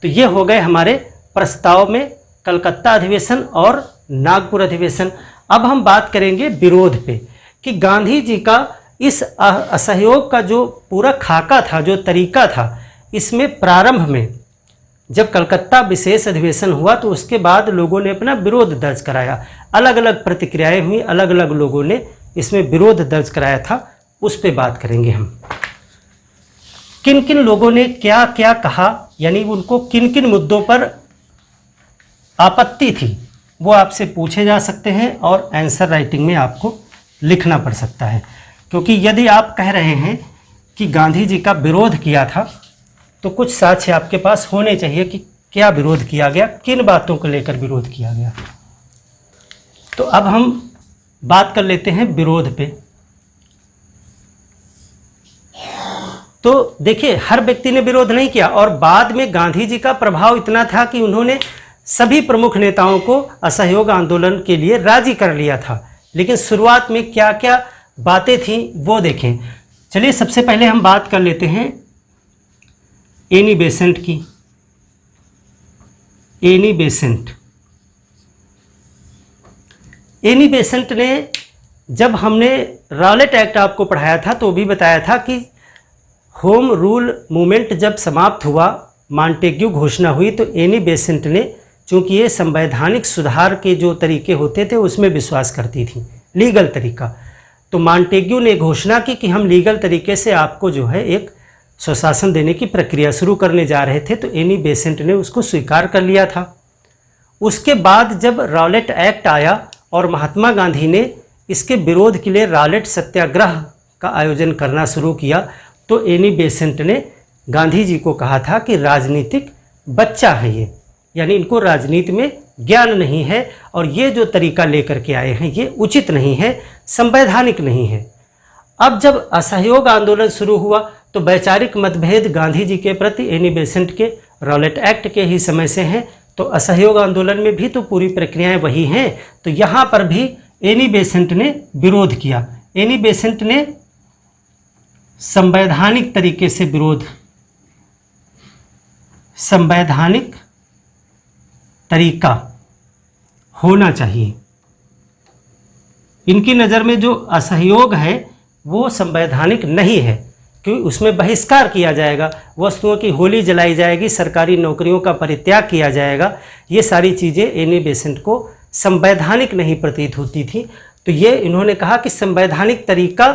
तो ये हो गए हमारे प्रस्ताव में कलकत्ता अधिवेशन और नागपुर अधिवेशन। अब हम बात करेंगे विरोध पे, कि गांधी जी का इस असहयोग का जो पूरा खाका था, जो तरीका था, इसमें प्रारंभ में जब कलकत्ता विशेष अधिवेशन हुआ तो उसके बाद लोगों ने अपना विरोध दर्ज कराया, अलग अलग प्रतिक्रियाएं हुई, अलग अलग लोगों ने इसमें विरोध दर्ज कराया था, उस पे बात करेंगे हम किन किन लोगों ने क्या क्या कहा, यानी उनको किन किन मुद्दों पर आपत्ति थी, वो आपसे पूछे जा सकते हैं और आंसर राइटिंग में आपको लिखना पड़ सकता है। क्योंकि यदि आप कह रहे हैं कि गांधी जी का विरोध किया था, तो कुछ साक्ष्य आपके पास होने चाहिए कि क्या विरोध किया गया, किन बातों को लेकर विरोध किया गया। तो अब हम बात कर लेते हैं विरोध पे। तो देखिए, हर व्यक्ति ने विरोध नहीं किया, और बाद में गांधी जी का प्रभाव इतना था कि उन्होंने सभी प्रमुख नेताओं को असहयोग आंदोलन के लिए राजी कर लिया था। लेकिन शुरुआत में क्या क्या बातें थीं वो देखें। चलिए, सबसे पहले हम बात कर लेते हैं एनी बेसेंट की। एनी बेसेंट ने, जब हमने रॉलेट एक्ट आपको पढ़ाया था तो भी बताया था कि होम रूल मूवमेंट जब समाप्त हुआ, मॉन्टेग्यू घोषणा हुई, तो एनी बेसेंट ने, चूंकि ये संवैधानिक सुधार के जो तरीके होते थे उसमें विश्वास करती थी, लीगल तरीका, तो मॉन्टेग्यू ने घोषणा की कि हम लीगल तरीके से आपको जो है एक स्वशासन देने की प्रक्रिया शुरू करने जा रहे थे। तो एनी बेसेंट ने उसको स्वीकार कर लिया था। उसके बाद जब रॉलेट एक्ट आया और महात्मा गांधी ने इसके विरोध के लिए रॉलेट सत्याग्रह का आयोजन करना शुरू किया, तो एनी बेसेंट ने गांधी जी को कहा था कि राजनीतिक बच्चा है ये, यानी इनको राजनीति में ज्ञान नहीं है, और ये जो तरीका लेकर के आए हैं ये उचित नहीं है, संवैधानिक नहीं है। अब जब असहयोग आंदोलन शुरू हुआ तो वैचारिक मतभेद गांधी जी के प्रति एनी बेसेंट के रॉलेट एक्ट के ही समय से हैं, तो असहयोग आंदोलन में भी तो पूरी प्रक्रियाएं वही हैं। तो यहाँ पर भी एनी बेसेंट ने विरोध किया। एनी बेसेंट ने संवैधानिक तरीके से विरोध, संवैधानिक तरीका होना चाहिए। इनकी नज़र में जो असहयोग है वो संवैधानिक नहीं है, क्योंकि उसमें बहिष्कार किया जाएगा, वस्तुओं की होली जलाई जाएगी, सरकारी नौकरियों का परित्याग किया जाएगा। ये सारी चीज़ें एनी बेसेंट को संवैधानिक नहीं प्रतीत होती थी। तो ये इन्होंने कहा कि संवैधानिक तरीका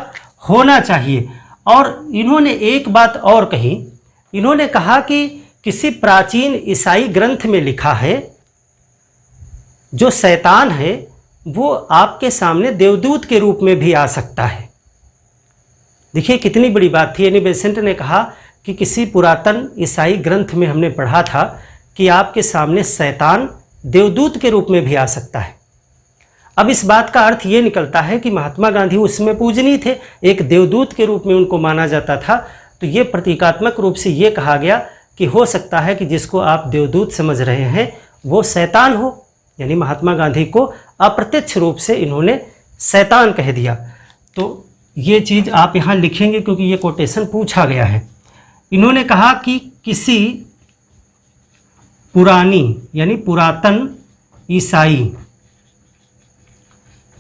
होना चाहिए। और इन्होंने एक बात और कही, इन्होंने कहा कि किसी प्राचीन ईसाई ग्रंथ में लिखा है जो शैतान है वो आपके सामने देवदूत के रूप में भी आ सकता है। देखिए कितनी बड़ी बात थी। एनी बेसेंट ने कहा कि किसी पुरातन ईसाई ग्रंथ में हमने पढ़ा था कि आपके सामने शैतान देवदूत के रूप में भी आ सकता है। अब इस बात का अर्थ ये निकलता है कि महात्मा गांधी उसमें पूजनीय थे, एक देवदूत के रूप में उनको माना जाता था। तो ये प्रतीकात्मक रूप से ये कहा गया कि हो सकता है कि जिसको आप देवदूत समझ रहे हैं वो शैतान हो, यानी महात्मा गांधी को अप्रत्यक्ष रूप से इन्होंने शैतान कह दिया। तो ये चीज़ आप यहाँ लिखेंगे क्योंकि ये कोटेशन पूछा गया है। इन्होंने कहा कि किसी पुरानी यानी पुरातन ईसाई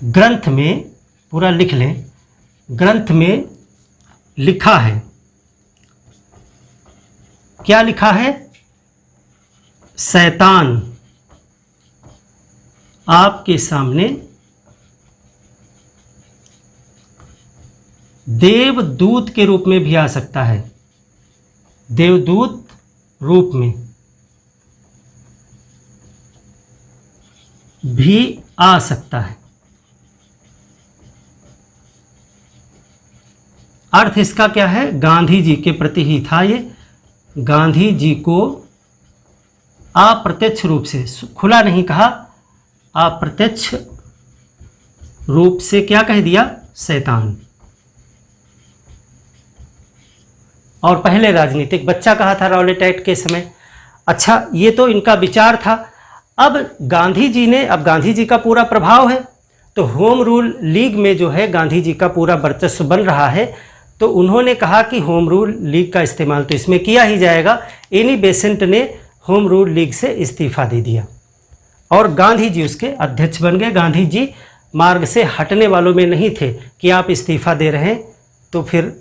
ग्रंथ में, पूरा लिख लें, ग्रंथ में लिखा है, क्या लिखा है? शैतान आपके सामने देवदूत के रूप में भी आ सकता है, देवदूत रूप में भी आ सकता है। अर्थ इसका क्या है? गांधी जी के प्रति ही था ये। गांधी जी को अप्रत्यक्ष रूप से, खुला नहीं कहा, अप्रत्यक्ष रूप से क्या कह दिया? शैतान। और पहले राजनीतिक बच्चा कहा था रॉलेट एक्ट के समय। अच्छा, ये तो इनका विचार था। अब गांधी जी ने, अब गांधी जी का पूरा प्रभाव है, तो होम रूल लीग में जो है गांधी जी का पूरा वर्चस्व बन रहा है। तो उन्होंने कहा कि होम रूल लीग का इस्तेमाल तो इसमें किया ही जाएगा। एनी बेसेंट ने होम रूल लीग से इस्तीफा दे दिया और गांधी जी उसके अध्यक्ष बन गए। गांधी जी मार्ग से हटने वालों में नहीं थे कि आप इस्तीफा दे रहे हैं तो फिर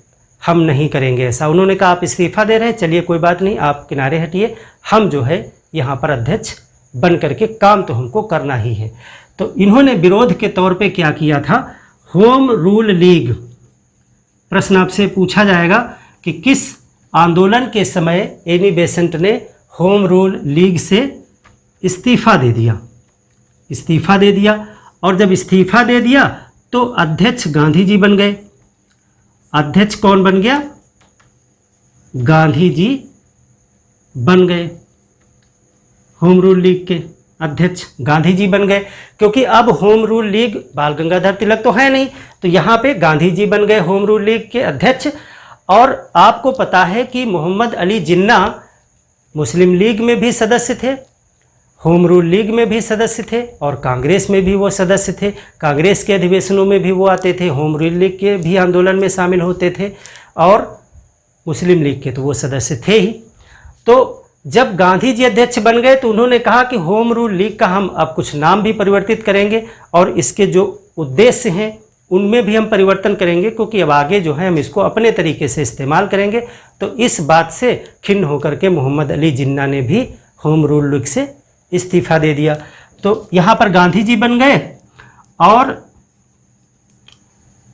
हम नहीं करेंगे ऐसा। उन्होंने कहा आप इस्तीफा दे रहे हैं, चलिए कोई बात नहीं, आप किनारे हटिए, हम जो है यहाँ पर अध्यक्ष बन करके काम तो हमको करना ही है। तो इन्होंने विरोध के तौर पे क्या किया था? Home rule league. प्रश्न आपसे पूछा जाएगा कि किस आंदोलन के समय एनी बेसेंट ने होम रूल लीग से इस्तीफ़ा दे दिया और जब इस्तीफ़ा दे दिया तो अध्यक्ष गांधी जी बन गए। अध्यक्ष कौन बन गया? गांधी जी बन गए। होम रूल लीग के अध्यक्ष गांधी जी बन गए, क्योंकि अब होम रूल लीग बाल गंगाधर तिलक तो है नहीं, तो यहाँ पे गांधी जी बन गए होम रूल लीग के अध्यक्ष। और आपको पता है कि मोहम्मद अली जिन्ना मुस्लिम लीग में भी सदस्य थे, होम रूल लीग में भी सदस्य थे और कांग्रेस में भी वो सदस्य थे। कांग्रेस के अधिवेशनों में भी वो आते थे, होम रूल लीग के भी आंदोलन में शामिल होते थे और मुस्लिम लीग के तो वो सदस्य थे ही। तो जब गांधी जी अध्यक्ष बन गए तो उन्होंने कहा कि होम रूल लीग का हम अब कुछ नाम भी परिवर्तित करेंगे और इसके जो उद्देश्य हैं उनमें भी हम परिवर्तन करेंगे, क्योंकि अब आगे जो है हम इसको अपने तरीके से इस्तेमाल करेंगे। तो इस बात से खिन्न होकर के मोहम्मद अली जिन्ना ने भी होम रूल लीग से इस्तीफ़ा दे दिया। तो यहाँ पर गांधी जी बन गए और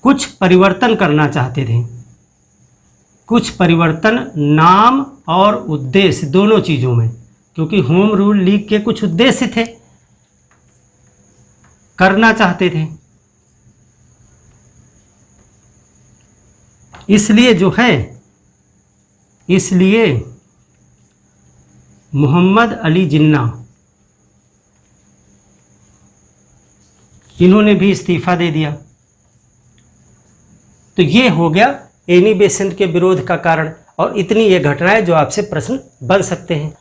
कुछ परिवर्तन करना चाहते थे, कुछ परिवर्तन नाम और उद्देश्य दोनों चीज़ों में, क्योंकि होम रूल लीग के कुछ उद्देश्य थे, करना चाहते थे। इसलिए मोहम्मद अली जिन्ना इन्होंने भी इस्तीफ़ा दे दिया। तो ये हो गया एनी बेसेंट के विरोध का कारण, और इतनी ये घटनाएं जो आपसे प्रश्न बन सकते हैं।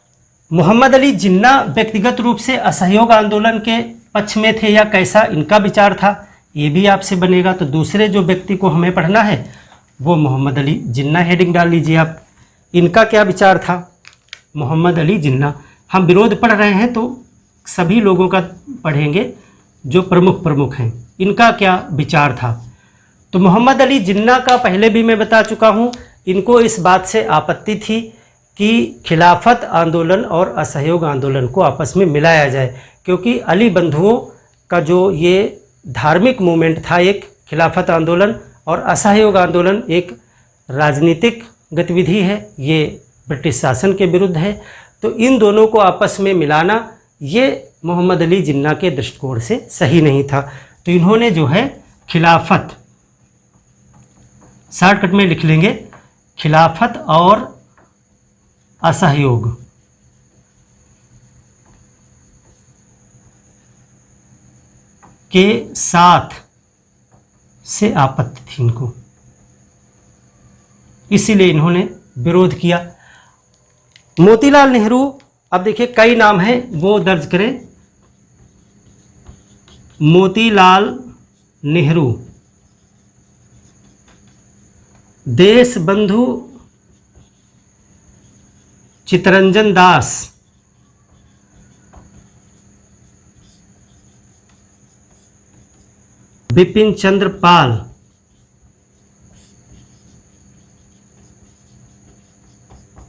मोहम्मद अली जिन्ना व्यक्तिगत रूप से असहयोग आंदोलन के पक्ष में थे या कैसा इनका विचार था, ये भी आपसे बनेगा। तो दूसरे जो व्यक्ति को हमें पढ़ना है वो मोहम्मद अली जिन्ना, हेडिंग डाल लीजिए आप। इनका क्या विचार था? मोहम्मद अली जिन्ना। हम विरोध पढ़ रहे हैं तो सभी लोगों का पढ़ेंगे जो प्रमुख हैं, इनका क्या विचार था। तो मोहम्मद अली जिन्ना का पहले भी मैं बता चुका हूँ, इनको इस बात से आपत्ति थी कि खिलाफत आंदोलन और असहयोग आंदोलन को आपस में मिलाया जाए, क्योंकि अली बंधुओं का जो ये धार्मिक मूवमेंट था, एक खिलाफत आंदोलन और असहयोग आंदोलन एक राजनीतिक गतिविधि है, ये ब्रिटिश शासन के विरुद्ध है। तो इन दोनों को आपस में मिलाना ये मोहम्मद अली जिन्ना के दृष्टिकोण से सही नहीं था। तो इन्होंने जो है खिलाफत, शॉर्टकट में लिख लेंगे, खिलाफत और असहयोग के साथ से आपत्ति थी इनको, इसीलिए इन्होंने विरोध किया। मोतीलाल नेहरू, अब देखिए कई नाम हैं वो दर्ज करें। मोतीलाल नेहरू, देश बंधु चित्तरंजन दास, बिपिन चंद्र पाल,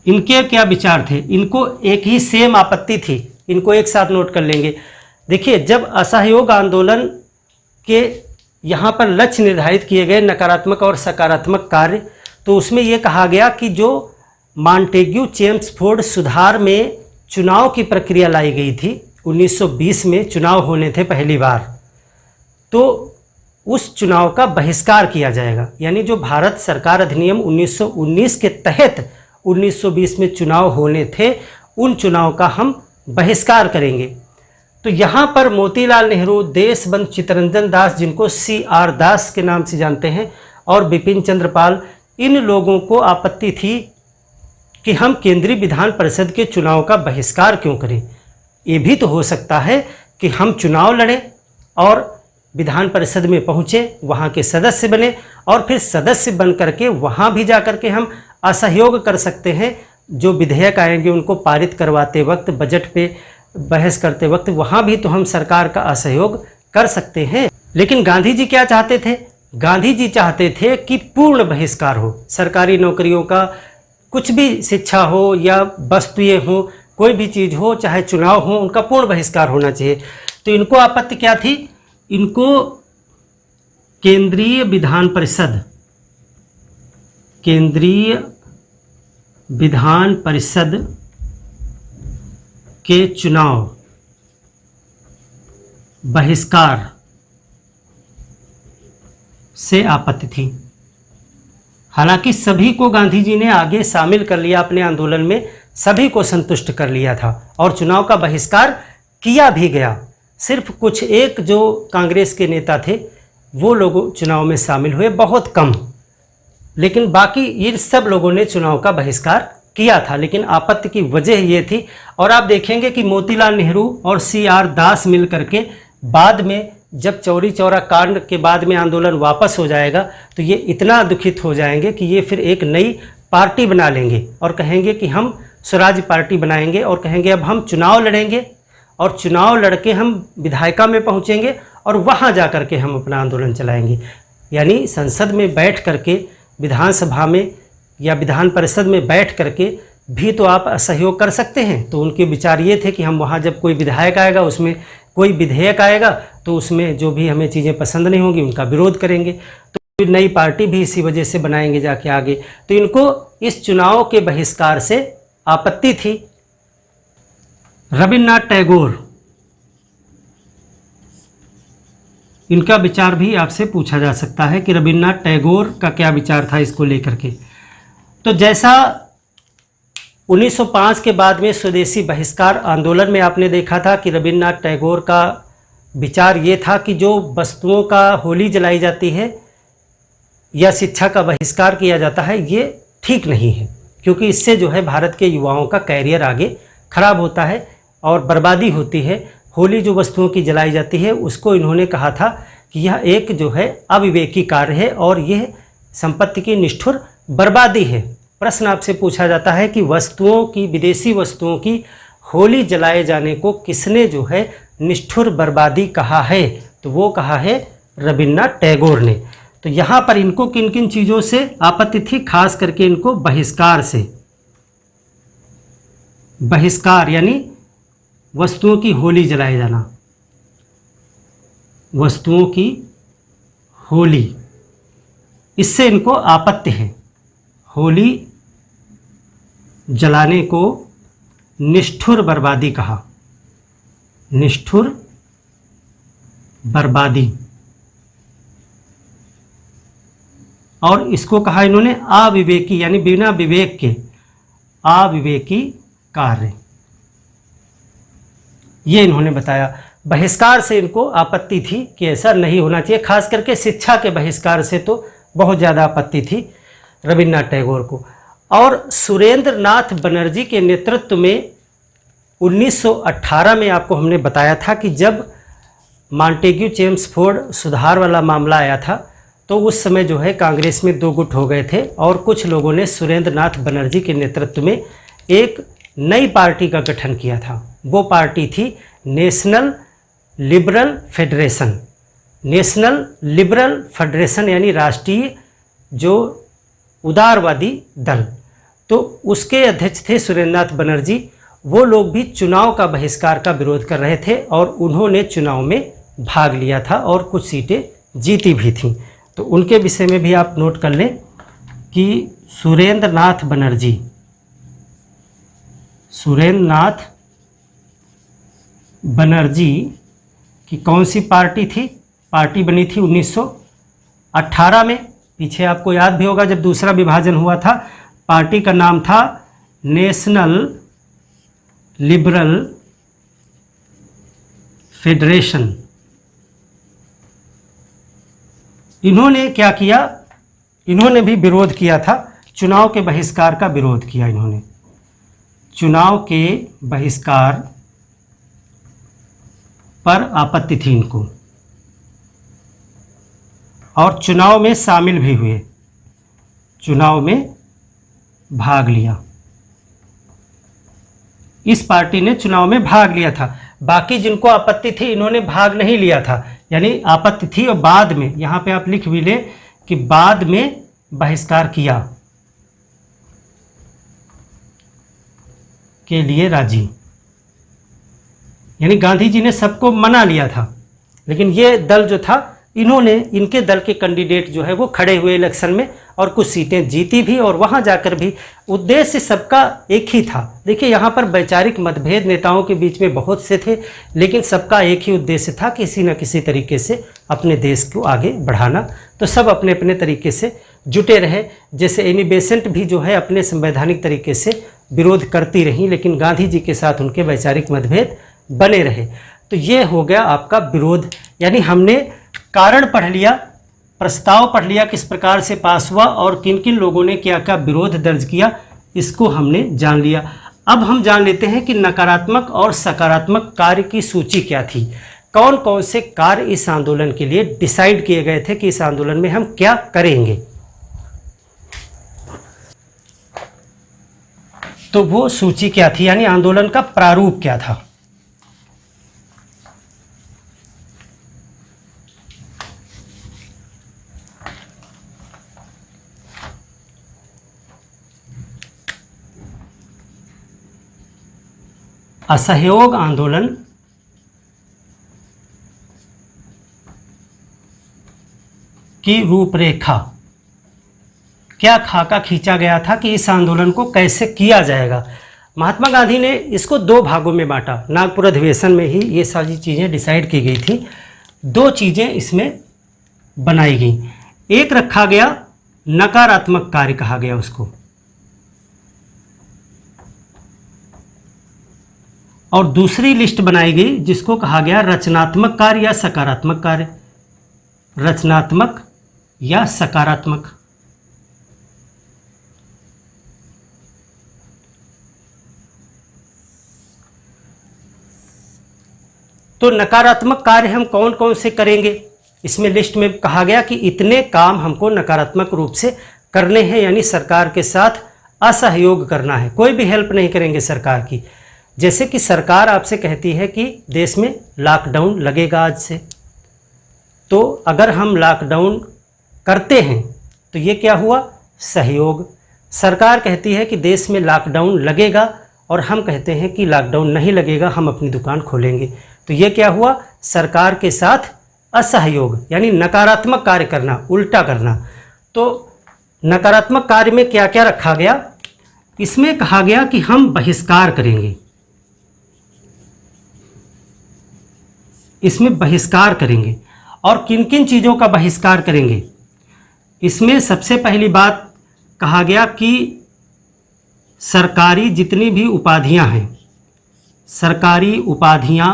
इनके क्या विचार थे? इनको एक ही सेम आपत्ति थी, इनको एक साथ नोट कर लेंगे। देखिए, जब असहयोग आंदोलन के यहाँ पर लक्ष्य निर्धारित किए गए नकारात्मक और सकारात्मक कार्य, तो उसमें ये कहा गया कि जो मॉन्टेग्यू चेम्सफोर्ड सुधार में चुनाव की प्रक्रिया लाई गई थी, 1920 में चुनाव होने थे पहली बार, तो उस चुनाव का बहिष्कार किया जाएगा। यानी जो भारत सरकार अधिनियम 1919 के तहत 1920 में चुनाव होने थे, उन चुनाव का हम बहिष्कार करेंगे। तो यहाँ पर मोतीलाल नेहरू, देशबंधु चित्तरंजन दास, जिनको CR दास के नाम से जानते हैं, और बिपिन चंद्र पाल, इन लोगों को आपत्ति थी कि हम केंद्रीय विधान परिषद के चुनाव का बहिष्कार क्यों करें। ये भी तो हो सकता है कि हम चुनाव लड़ें और विधान परिषद में पहुँचे, वहाँ के सदस्य बने, और फिर सदस्य बन करके वहाँ भी जा कर के हम असहयोग कर सकते हैं। जो विधेयक आएंगे उनको पारित करवाते वक्त, बजट पे बहस करते वक्त, वहाँ भी तो हम सरकार का असहयोग कर सकते हैं। लेकिन गांधी जी क्या चाहते थे? गांधी जी चाहते थे कि पूर्ण बहिष्कार हो सरकारी नौकरियों का, कुछ भी शिक्षा हो या वस्तुएं हो, कोई भी चीज़ हो, चाहे चुनाव हो, उनका पूर्ण बहिष्कार होना चाहिए। तो इनको आपत्ति क्या थी? इनको केंद्रीय विधान परिषद, केंद्रीय विधान परिषद के चुनाव बहिष्कार से आपत्ति थी। हालांकि सभी को गांधी जी ने आगे शामिल कर लिया अपने आंदोलन में, सभी को संतुष्ट कर लिया था और चुनाव का बहिष्कार किया भी गया। सिर्फ कुछ एक जो कांग्रेस के नेता थे वो लोग चुनाव में शामिल हुए, बहुत कम, लेकिन बाकी इन सब लोगों ने चुनाव का बहिष्कार किया था। लेकिन आपत्ति की वजह ये थी, और आप देखेंगे कि मोतीलाल नेहरू और CR दास मिल करके बाद में जब चौरी चौरा कांड के बाद में आंदोलन वापस हो जाएगा तो ये इतना दुखित हो जाएंगे कि ये फिर एक नई पार्टी बना लेंगे और कहेंगे कि हम स्वराज पार्टी बनाएंगे और कहेंगे अब हम चुनाव लड़ेंगे और चुनाव लड़के हम विधायिका में पहुँचेंगे और वहाँ जा कर के हम अपना आंदोलन चलाएंगे। यानी संसद में बैठ करके, विधानसभा में या विधान परिषद में बैठ करके भी तो आप असहयोग कर सकते हैं। तो उनके विचार ये थे कि हम वहाँ जब कोई विधायक आएगा, उसमें कोई विधेयक आएगा तो उसमें जो भी हमें चीज़ें पसंद नहीं होंगी उनका विरोध करेंगे, तो नई पार्टी भी इसी वजह से बनाएंगे जाके आगे। तो इनको इस चुनाव के बहिष्कार से आपत्ति थी। रविन्द्रनाथ टैगोर, इनका विचार भी आपसे पूछा जा सकता है कि रविन्द्रनाथ टैगोर का क्या विचार था इसको लेकर के। तो जैसा 1905 के बाद में स्वदेशी बहिष्कार आंदोलन में आपने देखा था कि रविन्द्रनाथ टैगोर का विचार ये था कि जो वस्तुओं का होली जलाई जाती है या शिक्षा का बहिष्कार किया जाता है ये ठीक नहीं है, क्योंकि इससे जो है भारत के युवाओं का कैरियर आगे खराब होता है और बर्बादी होती है। होली जो वस्तुओं की जलाई जाती है उसको इन्होंने कहा था कि यह एक जो है अविवेकी कार्य है और यह संपत्ति की निष्ठुर बर्बादी है। प्रश्न आपसे पूछा जाता है कि वस्तुओं की, विदेशी वस्तुओं की होली जलाए जाने को किसने जो है निष्ठुर बर्बादी कहा है? तो वो कहा है रविन्द्रनाथ टैगोर ने। तो यहाँ पर इनको किन किन चीज़ों से आपत्ति थी? खास करके इनको बहिष्कार से। बहिष्कार यानी वस्तुओं की होली जलाए जाना, वस्तुओं की होली, इससे इनको आपत्ति है। होली जलाने को निष्ठुर बर्बादी कहा, निष्ठुर बर्बादी, और इसको कहा इन्होंने अविवेकी, यानी बिना विवेक के अविवेकी कार्य, ये इन्होंने बताया। बहिष्कार से इनको आपत्ति थी कि ऐसा नहीं होना चाहिए। खास करके शिक्षा के बहिष्कार से तो बहुत ज़्यादा आपत्ति थी रविन्द्रनाथ टैगोर को। और सुरेंद्र नाथ बनर्जी के नेतृत्व में 1918 में आपको हमने बताया था कि जब मॉन्टेग्यू चेम्सफोर्ड सुधार वाला मामला आया था तो उस समय जो है कांग्रेस में दो गुट हो गए थे और कुछ लोगों ने सुरेंद्र नाथ बनर्जी के नेतृत्व में एक नई पार्टी का गठन किया था। वो पार्टी थी national liberal federation. National liberal federation यानी राष्ट्रीय जो उदारवादी दल। तो उसके अध्यक्ष थे सुरेंद्र नाथ बनर्जी। वो लोग भी चुनाव का बहिष्कार का विरोध कर रहे थे और उन्होंने चुनाव में भाग लिया था और कुछ सीटें जीती भी थीं। तो उनके विषय में भी आप नोट कर लें कि सुरेंद्र नाथ बनर्जी, सुरेंद्र नाथ बनर्जी की कौन सी पार्टी थी? पार्टी बनी थी 1918 में। पीछे आपको याद भी होगा जब दूसरा विभाजन हुआ था, पार्टी का नाम था नेशनल लिबरल फेडरेशन। इन्होंने क्या किया? इन्होंने भी विरोध किया था, चुनाव के बहिष्कार का विरोध किया इन्होंने। चुनाव के बहिष्कार पर आपत्ति थी इनको और चुनाव में शामिल भी हुए, चुनाव में भाग लिया। इस पार्टी ने चुनाव में भाग लिया था। बाकी जिनको आपत्ति थी इन्होंने भाग नहीं लिया था, यानी आपत्ति थी और बाद में, यहाँ पे आप लिख भी लें कि बाद में बहिष्कार किया के लिए राजी। यानी गांधी जी ने सबको मना लिया था, लेकिन ये दल जो था इन्होंने, इनके दल के कैंडिडेट जो है वो खड़े हुए इलेक्शन में और कुछ सीटें जीती भी, और वहाँ जाकर भी उद्देश्य सबका एक ही था। देखिए यहाँ पर वैचारिक मतभेद नेताओं के बीच में बहुत से थे, लेकिन सबका एक ही उद्देश्य था, किसी न किसी तरीके से अपने देश को आगे बढ़ाना। तो सब अपने अपने तरीके से जुटे रहे। जैसे एनी बेसेंट भी जो है अपने संवैधानिक तरीके से विरोध करती रहीं, लेकिन गांधी जी के साथ उनके वैचारिक मतभेद बने रहे। तो ये हो गया आपका विरोध, यानी हमने कारण पढ़ लिया, प्रस्ताव पढ़ लिया किस प्रकार से पास हुआ और किन किन लोगों ने क्या क्या विरोध दर्ज किया, इसको हमने जान लिया। अब हम जान लेते हैं कि नकारात्मक और सकारात्मक कार्य की सूची क्या थी, कौन कौन से कार्य इस आंदोलन के लिए डिसाइड किए गए थे कि इस आंदोलन में हम क्या करेंगे। तो वो सूची क्या थी, यानी आंदोलन का प्रारूप क्या था। असहयोग आंदोलन की रूपरेखा, क्या खाका खींचा गया था कि इस आंदोलन को कैसे किया जाएगा। महात्मा गांधी ने इसको दो भागों में बांटा। नागपुर अधिवेशन में ही ये सारी चीज़ें डिसाइड की गई थी। दो चीज़ें इसमें बनाई गई। एक रखा गया नकारात्मक कार्य, कहा गया उसको, और दूसरी लिस्ट बनाई गई जिसको कहा गया रचनात्मक कार्य या सकारात्मक कार्य। रचनात्मक या सकारात्मक। तो नकारात्मक कार्य हम कौन कौन से करेंगे, इसमें लिस्ट में कहा गया कि इतने काम हमको नकारात्मक रूप से करने हैं, यानी सरकार के साथ असहयोग करना है, कोई भी हेल्प नहीं करेंगे सरकार की। जैसे कि सरकार आपसे कहती है कि देश में लॉकडाउन लगेगा आज से, तो अगर हम लॉकडाउन करते हैं तो ये क्या हुआ, सहयोग। सरकार कहती है कि देश में लॉकडाउन लगेगा और हम कहते हैं कि लॉकडाउन नहीं लगेगा, हम अपनी दुकान खोलेंगे, तो ये क्या हुआ, सरकार के साथ असहयोग, यानी नकारात्मक कार्य करना, उल्टा करना। तो नकारात्मक कार्य में क्या क्या रखा गया, इसमें कहा गया कि हम बहिष्कार करेंगे, इसमें बहिष्कार करेंगे। और किन किन चीज़ों का बहिष्कार करेंगे, इसमें सबसे पहली बात कहा गया कि सरकारी जितनी भी उपाधियां हैं, सरकारी उपाधियां,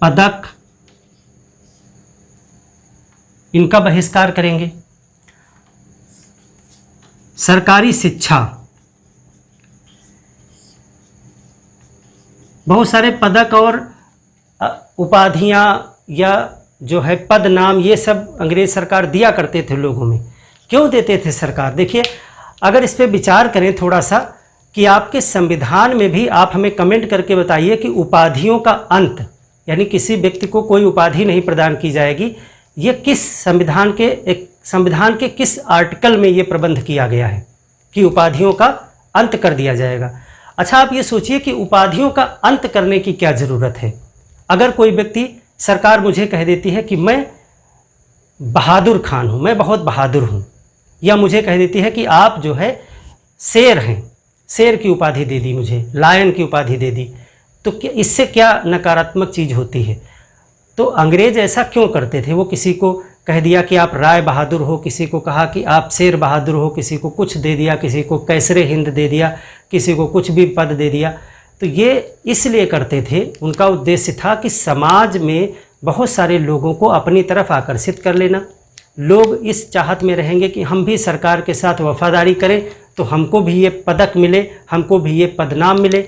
पदक, इनका बहिष्कार करेंगे। सरकारी शिक्षा, बहुत सारे पदक और उपाधियां या जो है पद नाम, ये सब अंग्रेज सरकार दिया करते थे लोगों में। क्यों देते थे सरकार, देखिए अगर इस पे विचार करें थोड़ा सा कि आपके संविधान में भी, आप हमें कमेंट करके बताइए कि उपाधियों का अंत, यानी किसी व्यक्ति को कोई उपाधि नहीं प्रदान की जाएगी, ये किस संविधान के किस आर्टिकल में ये प्रबंध किया गया है कि उपाधियों का अंत कर दिया जाएगा। अच्छा आप ये सोचिए कि उपाधियों का अंत करने की क्या ज़रूरत है। अगर कोई व्यक्ति, सरकार मुझे कह देती है कि मैं बहादुर खान हूँ, मैं बहुत बहादुर हूँ, या मुझे कह देती है कि आप जो है शेर हैं, शेर की उपाधि दे दी मुझे, लायन की उपाधि दे दी, तो क्या इससे क्या नकारात्मक चीज़ होती है। तो अंग्रेज ऐसा क्यों करते थे, वो किसी को कह दिया कि आप राय बहादुर हो, किसी को कहा कि आप शेर बहादुर हो, किसी को कुछ दे दिया, किसी को कैसरे हिंद दे दिया, किसी को कुछ भी पद दे दिया। तो ये इसलिए करते थे, उनका उद्देश्य था कि समाज में बहुत सारे लोगों को अपनी तरफ आकर्षित कर लेना। लोग इस चाहत में रहेंगे कि हम भी सरकार के साथ वफादारी करें तो हमको भी ये पदक मिले, हमको भी ये पदनाम मिले,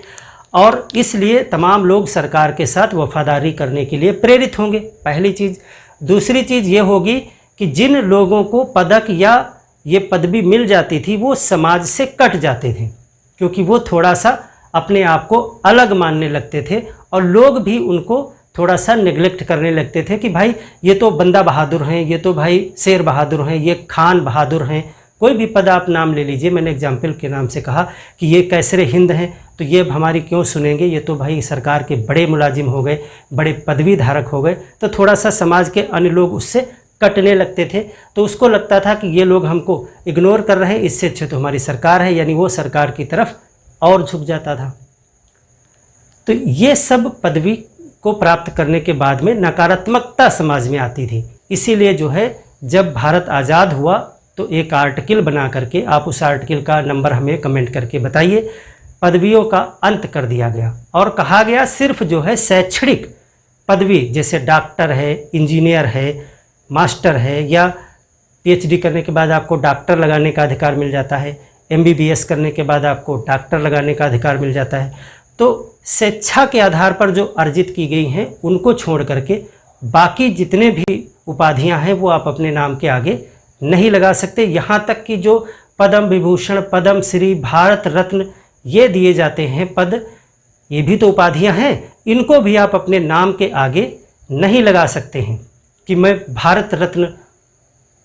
और इसलिए तमाम लोग सरकार के साथ वफादारी करने के लिए प्रेरित होंगे, पहली चीज़। दूसरी चीज़ ये होगी कि जिन लोगों को पदक या ये पदवी मिल जाती थी वो समाज से कट जाते थे, क्योंकि वो थोड़ा सा अपने आप को अलग मानने लगते थे और लोग भी उनको थोड़ा सा नेग्लेक्ट करने लगते थे कि भाई ये तो बंदा बहादुर हैं, ये तो भाई शेर बहादुर हैं, ये खान बहादुर हैं, कोई भी पद आप नाम ले लीजिए। मैंने एग्जाम्पल के नाम से कहा कि ये कैसरे हिंद हैं, तो ये हमारी क्यों सुनेंगे, ये तो भाई सरकार के बड़े मुलाजिम हो गए, बड़े पदवी धारक हो गए, तो थोड़ा सा समाज के अन्य लोग उससे कटने लगते थे, तो उसको लगता था कि ये लोग हमको इग्नोर कर रहे हैं, इससे अच्छे तो हमारी सरकार है, यानी वो सरकार की तरफ और झुक जाता था। तो ये सब पदवी को प्राप्त करने के बाद में नकारात्मकता समाज में आती थी। इसीलिए जो है जब भारत आज़ाद हुआ तो एक आर्टिकल बना करके, आप उस आर्टिकल का नंबर हमें कमेंट करके बताइए, पदवियों का अंत कर दिया गया और कहा गया सिर्फ जो है शैक्षणिक पदवी, जैसे डॉक्टर है, इंजीनियर है, मास्टर है, या पीएचडी करने के बाद आपको डॉक्टर लगाने का अधिकार मिल जाता है, एमबीबीएस करने के बाद आपको डॉक्टर लगाने का अधिकार मिल जाता है। तो शिक्षा के आधार पर जो अर्जित की गई हैं उनको छोड़ करके बाकी जितने भी उपाधियां हैं वो आप अपने नाम के आगे नहीं लगा सकते। यहाँ तक कि जो पद्म विभूषण, पद्म श्री, भारत रत्न ये दिए जाते हैं पद, ये भी तो उपाधियां हैं, इनको भी आप अपने नाम के आगे नहीं लगा सकते हैं कि मैं भारत रत्न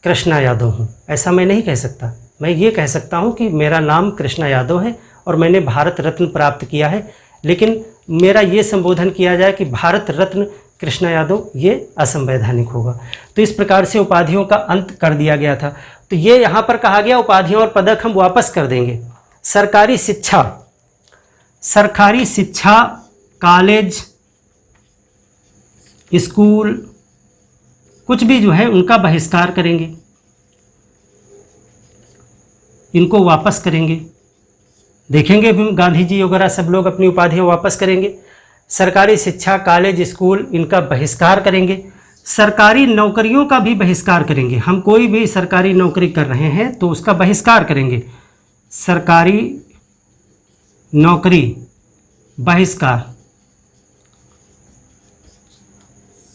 कृष्णा यादव हूँ। ऐसा मैं नहीं कह सकता। मैं ये कह सकता हूँ कि मेरा नाम कृष्णा यादव है और मैंने भारत रत्न प्राप्त किया है, लेकिन मेरा ये संबोधन किया जाए कि भारत रत्न कृष्णा यादव, ये असंवैधानिक होगा। तो इस प्रकार से उपाधियों का अंत कर दिया गया था। तो ये यहाँ पर कहा गया उपाधियाँ और पदक हम वापस कर देंगे। सरकारी शिक्षा, कॉलेज, स्कूल, कुछ भी जो है उनका बहिष्कार करेंगे, इनको वापस करेंगे। देखेंगे भी गांधी जी वगैरह सब लोग अपनी उपाधियाँ वापस करेंगे। सरकारी शिक्षा, कॉलेज, स्कूल, इनका बहिष्कार करेंगे। सरकारी नौकरियों का भी बहिष्कार करेंगे। हम कोई भी सरकारी नौकरी कर रहे हैं तो उसका बहिष्कार करेंगे। सरकारी नौकरी बहिष्कार।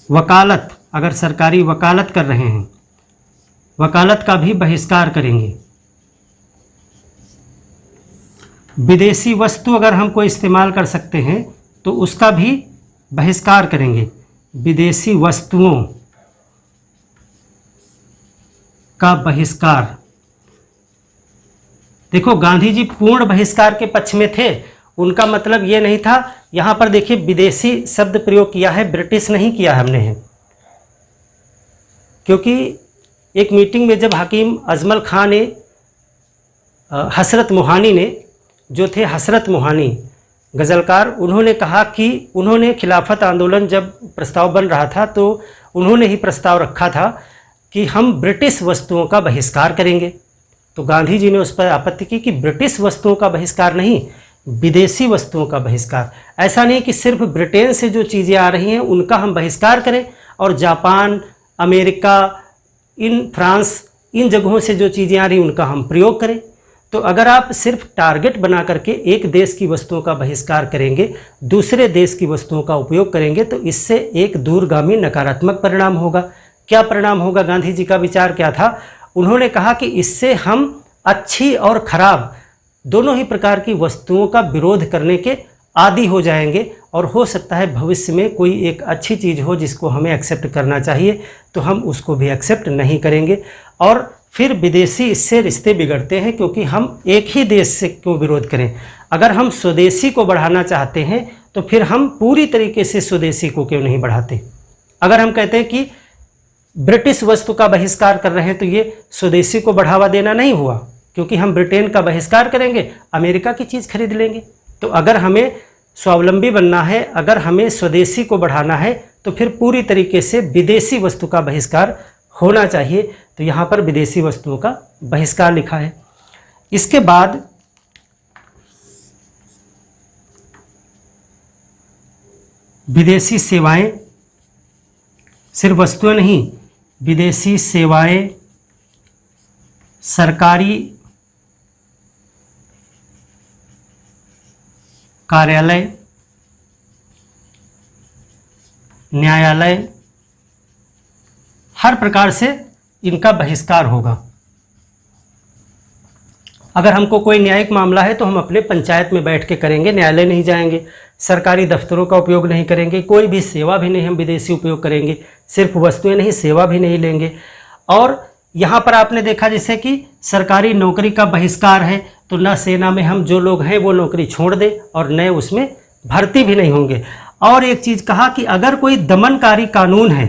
वकालत, अगर सरकारी वकालत कर रहे हैं, वकालत का भी बहिष्कार करेंगे। विदेशी वस्तु अगर हम कोई इस्तेमाल कर सकते हैं तो उसका भी बहिष्कार करेंगे। विदेशी वस्तुओं का बहिष्कार। देखो गांधी जी पूर्ण बहिष्कार के पक्ष में थे। उनका मतलब ये नहीं था, यहाँ पर देखिए विदेशी शब्द प्रयोग किया है, ब्रिटिश नहीं किया हमने है। क्योंकि एक मीटिंग में जब हकीम अजमल खां ने हसरत मोहानी ने, जो थे हसरत मोहानी गज़लकार, उन्होंने कहा कि उन्होंने खिलाफत आंदोलन जब प्रस्ताव बन रहा था तो उन्होंने ही प्रस्ताव रखा था कि हम ब्रिटिश वस्तुओं का बहिष्कार करेंगे। तो गांधी जी ने उस पर आपत्ति की कि ब्रिटिश वस्तुओं का बहिष्कार नहीं, विदेशी वस्तुओं का बहिष्कार। ऐसा नहीं कि सिर्फ ब्रिटेन से जो चीज़ें आ रही हैं उनका हम बहिष्कार करें और जापान, अमेरिका, फ्रांस, इन जगहों से जो चीज़ें आ रही हैं उनका हम प्रयोग करें। तो अगर आप सिर्फ टारगेट बना करके एक देश की वस्तुओं का बहिष्कार करेंगे, दूसरे देश की वस्तुओं का उपयोग करेंगे, तो इससे एक दूरगामी नकारात्मक परिणाम होगा। क्या परिणाम होगा? गांधी जी का विचार क्या था? उन्होंने कहा कि इससे हम अच्छी और खराब दोनों ही प्रकार की वस्तुओं का विरोध करने के आदी हो जाएंगे और हो सकता है भविष्य में कोई एक अच्छी चीज़ हो जिसको हमें एक्सेप्ट करना चाहिए तो हम उसको भी एक्सेप्ट नहीं करेंगे और फिर विदेशी इससे रिश्ते बिगड़ते हैं, क्योंकि हम एक ही देश से क्यों विरोध करें। अगर हम स्वदेशी को बढ़ाना चाहते हैं तो फिर हम पूरी तरीके से स्वदेशी को क्यों नहीं बढ़ाते। अगर हम कहते हैं कि ब्रिटिश वस्तु का बहिष्कार कर रहे हैं तो ये स्वदेशी को बढ़ावा देना नहीं हुआ, क्योंकि हम ब्रिटेन का बहिष्कार करेंगे, अमेरिका की चीज़ खरीद लेंगे। तो अगर हमें स्वावलंबी बनना है, अगर हमें स्वदेशी को बढ़ाना है तो फिर पूरी तरीके से विदेशी वस्तु का बहिष्कार होना चाहिए। तो यहाँ पर विदेशी वस्तुओं का बहिष्कार लिखा है। इसके बाद विदेशी सेवाएं, सिर्फ वस्तुएं नहीं, विदेशी सेवाएं, सरकारी कार्यालय, न्यायालय, हर प्रकार से इनका बहिष्कार होगा। अगर हमको कोई न्यायिक मामला है तो हम अपने पंचायत में बैठ के करेंगे, न्यायालय नहीं जाएंगे। सरकारी दफ्तरों का उपयोग नहीं करेंगे, कोई भी सेवा भी नहीं हम विदेशी उपयोग करेंगे, सिर्फ वस्तुएं नहीं सेवा भी नहीं लेंगे। और यहाँ पर आपने देखा जैसे कि सरकारी नौकरी का बहिष्कार है तो न सेना में हम जो लोग हैं वो नौकरी छोड़ दें और नए उसमें भर्ती भी नहीं होंगे। और एक चीज़ कहा कि अगर कोई दमनकारी कानून है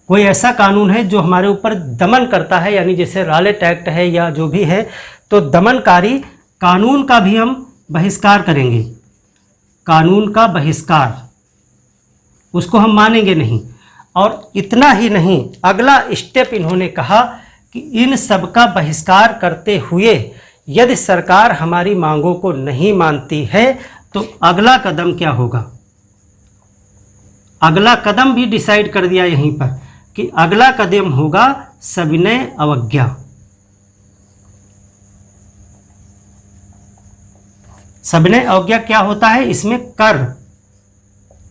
कोई ऐसा कानून है जो हमारे ऊपर दमन करता है, यानी जैसे रॉलेट एक्ट है या जो भी है, तो दमनकारी कानून का भी हम बहिष्कार करेंगे। कानून का बहिष्कार, उसको हम मानेंगे नहीं। और इतना ही नहीं, अगला स्टेप इन्होंने कहा कि इन सब का बहिष्कार करते हुए यदि सरकार हमारी मांगों को नहीं मानती है तो अगला कदम क्या होगा। अगला कदम भी डिसाइड कर दिया यहीं पर कि अगला कदम होगा सविनय अवज्ञा। सविनय अवज्ञा क्या होता है, इसमें कर,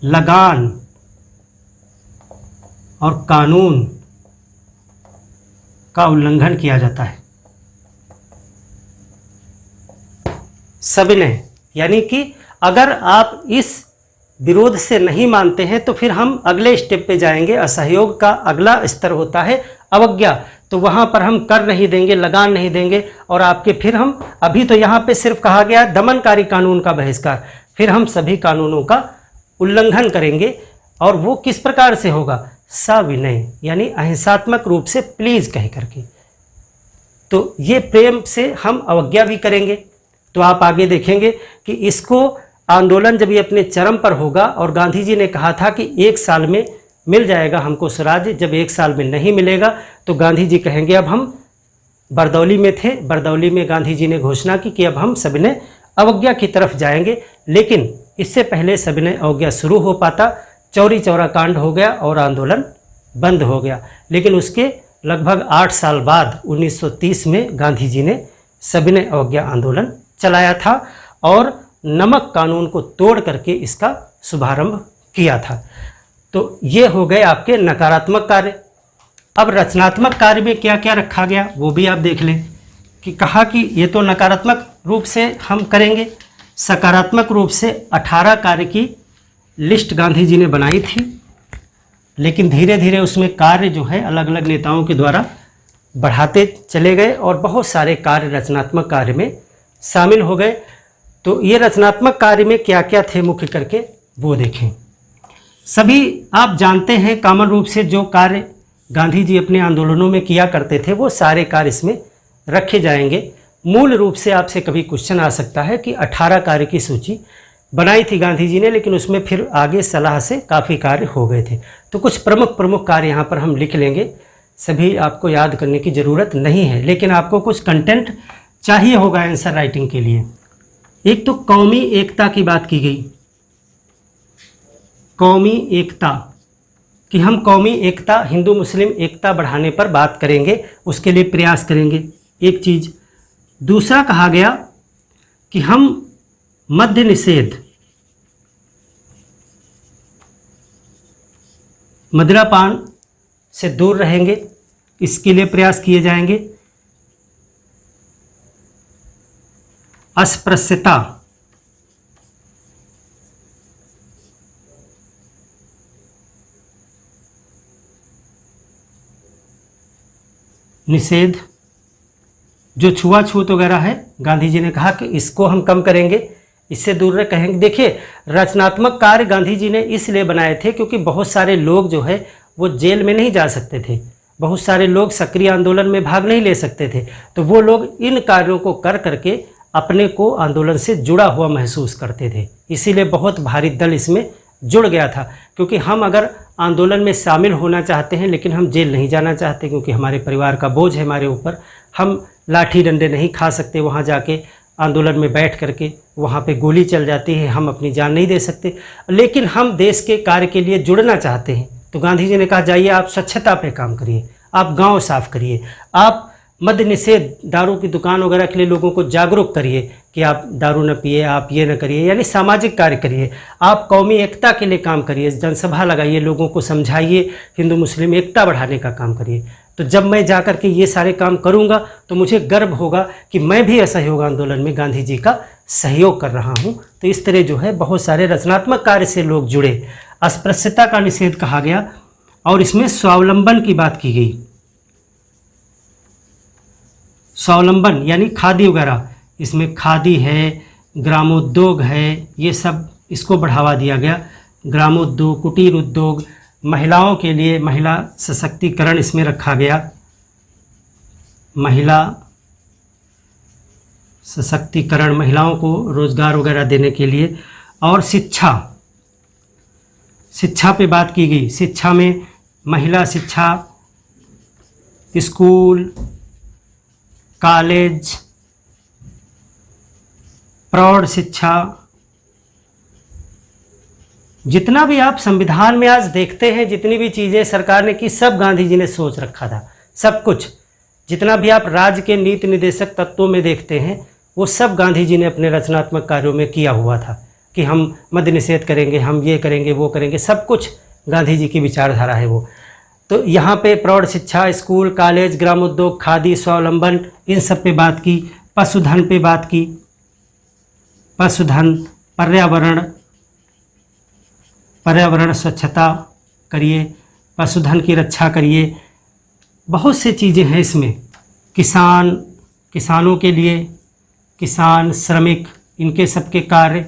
लगान और कानून का उल्लंघन किया जाता है। सविनय यानी कि अगर आप इस विरोध से नहीं मानते हैं तो फिर हम अगले स्टेप पे जाएंगे। असहयोग का अगला स्तर होता है अवज्ञा, तो वहाँ पर हम कर नहीं देंगे, लगान नहीं देंगे और आपके फिर हम, अभी तो यहाँ पे सिर्फ कहा गया दमनकारी कानून का बहिष्कार, फिर हम सभी कानूनों का उल्लंघन करेंगे। और वो किस प्रकार से होगा, सविनय यानी अहिंसात्मक रूप से प्लीज कह करके। तो ये प्रेम से हम अवज्ञा भी करेंगे। तो आप आगे देखेंगे कि इसको आंदोलन जब ये अपने चरम पर होगा, और गांधी जी ने कहा था कि 1 साल में मिल जाएगा हमको स्वराज्य, जब 1 साल में नहीं मिलेगा तो गांधी जी कहेंगे, अब हम बरदौली में थे, बरदौली में गांधी जी ने घोषणा की कि अब हम सविनय अवज्ञा की तरफ जाएंगे। लेकिन इससे पहले सविनय अवज्ञा शुरू हो पाता, चौरी चौरा कांड हो गया और आंदोलन बंद हो गया। लेकिन उसके लगभग 8 साल बाद 1930 में गांधी जी ने सविनय अवज्ञा आंदोलन चलाया था और नमक कानून को तोड़ करके इसका शुभारंभ किया था। तो ये हो गए आपके नकारात्मक कार्य। अब रचनात्मक कार्य में क्या क्या रखा गया वो भी आप देख लें कि कहा कि ये तो नकारात्मक रूप से हम करेंगे। सकारात्मक रूप से 18 कार्य की लिस्ट गांधी जी ने बनाई थी, लेकिन धीरे धीरे उसमें कार्य जो है अलग अलग नेताओं के द्वारा बढ़ाते चले गए और बहुत सारे कार्य रचनात्मक कार्य में शामिल हो गए। तो ये रचनात्मक कार्य में क्या क्या थे मुख्य करके वो देखें। सभी आप जानते हैं कॉमन रूप से जो कार्य गांधी जी अपने आंदोलनों में किया करते थे वो सारे कार्य इसमें रखे जाएंगे। मूल रूप से आपसे कभी क्वेश्चन आ सकता है कि 18 कार्य की सूची बनाई थी गांधी जी ने, लेकिन उसमें फिर आगे सलाह से काफ़ी कार्य हो गए थे। तो कुछ प्रमुख कार्य यहाँ पर हम लिख लेंगे, सभी आपको याद करने की ज़रूरत नहीं है, लेकिन आपको कुछ कंटेंट चाहिए होगा आंसर राइटिंग के लिए। एक तो कौमी एकता की बात की गई, कौमी एकता कि हम कौमी एकता, हिंदू मुस्लिम एकता बढ़ाने पर बात करेंगे, उसके लिए प्रयास करेंगे, एक चीज़। दूसरा कहा गया कि हम मद्य निषेध, मदिरापान से दूर रहेंगे, इसके लिए प्रयास किए जाएंगे। अस्पृश्यता, निषेध, जो छुआछूत वगैरह है गांधी जी ने कहा कि इसको हम कम करेंगे, इससे दूर कहेंगे। देखिए रचनात्मक कार्य गांधी जी ने इसलिए बनाए थे क्योंकि बहुत सारे लोग जो है वो जेल में नहीं जा सकते थे, बहुत सारे लोग सक्रिय आंदोलन में भाग नहीं ले सकते थे, तो वो लोग इन कार्यों को कर करके अपने को आंदोलन से जुड़ा हुआ महसूस करते थे। इसीलिए बहुत भारी दल इसमें जुड़ गया था, क्योंकि हम अगर आंदोलन में शामिल होना चाहते हैं लेकिन हम जेल नहीं जाना चाहते क्योंकि हमारे परिवार का बोझ है हमारे ऊपर, हम लाठी डंडे नहीं खा सकते, वहाँ जाके आंदोलन में बैठ करके वहाँ पे गोली चल जाती है, हम अपनी जान नहीं दे सकते, लेकिन हम देश के कार्य के लिए जुड़ना चाहते हैं। तो गांधी जी ने कहा जाइए आप स्वच्छता पे काम करिए, आप गांव साफ करिए, आप मद्य निषेध, दारू की दुकान वगैरह के लिए लोगों को जागरूक करिए कि आप दारू न पिए, आप ये न करिए, यानी सामाजिक कार्य करिए, आप कौमी एकता के लिए काम करिए, जनसभा लगाइए, लोगों को समझाइए, हिंदू मुस्लिम एकता बढ़ाने का काम करिए। तो जब मैं जा कर के ये सारे काम करूँगा तो मुझे गर्व होगा कि मैं भी असहयोग आंदोलन में गांधी जी का सहयोग कर रहा हूँ। तो इस तरह जो है बहुत सारे रचनात्मक कार्य से लोग जुड़े। अस्पृश्यता का निषेध कहा गया और इसमें स्वावलंबन की बात की गई। स्वावलंबन यानी खादी वगैरह, इसमें खादी है, ग्रामोद्योग है, ये सब इसको बढ़ावा दिया गया। ग्रामोद्योग, कुटीर उद्योग, महिलाओं के लिए महिला सशक्तिकरण इसमें रखा गया, महिला सशक्तिकरण, महिलाओं को रोज़गार वगैरह देने के लिए। और शिक्षा पे बात की गई। शिक्षा में महिला शिक्षा, स्कूल, कॉलेज, प्रौढ़ शिक्षा, जितना भी आप संविधान में आज देखते हैं, जितनी भी चीज़ें सरकार ने की, सब गांधी जी ने सोच रखा था। सब कुछ जितना भी आप राज्य के नीति निर्देशक तत्वों में देखते हैं, वो सब गांधी जी ने अपने रचनात्मक कार्यों में किया हुआ था कि हम मद्य निषेध करेंगे, हम ये करेंगे, वो करेंगे, सब कुछ गांधी जी की विचारधारा है वो। तो यहाँ पे प्रौढ़ शिक्षा, स्कूल, कॉलेज, ग्रामोद्योग, खादी, स्वावलंबन, इन सब पे बात की। पशुधन पे बात की, पशुधन, पर्यावरण स्वच्छता करिए, पशुधन की रक्षा करिए, बहुत से चीज़ें हैं इसमें। किसानों के लिए, किसान, श्रमिक, इनके सबके कार्य।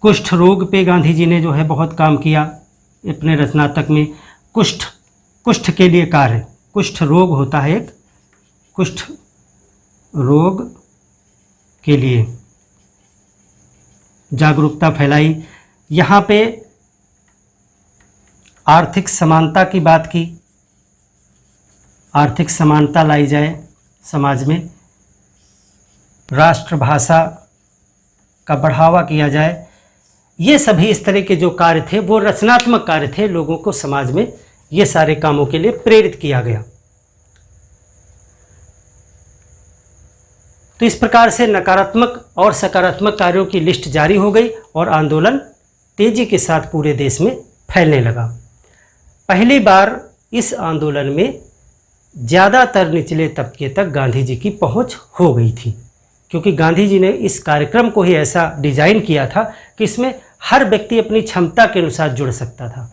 कुष्ठ रोग पे गांधी जी ने जो है बहुत काम किया अपने रचनात्मक में। कुष्ठ के लिए कार्य, कुष्ठ रोग होता है एक, कुष्ठ रोग के लिए जागरूकता फैलाई। यहाँ पे आर्थिक समानता की बात की, आर्थिक समानता लाई जाए समाज में, राष्ट्रभाषा का बढ़ावा किया जाए। ये सभी इस तरह के जो कार्य थे वो रचनात्मक कार्य थे, लोगों को समाज में ये सारे कामों के लिए प्रेरित किया गया। तो इस प्रकार से नकारात्मक और सकारात्मक कार्यों की लिस्ट जारी हो गई और आंदोलन तेजी के साथ पूरे देश में फैलने लगा। पहली बार इस आंदोलन में ज़्यादातर निचले तबके तक गांधी जी की पहुंच हो गई थी, क्योंकि गांधी जी ने इस कार्यक्रम को ही ऐसा डिज़ाइन किया था कि इसमें हर व्यक्ति अपनी क्षमता के अनुसार जुड़ सकता था।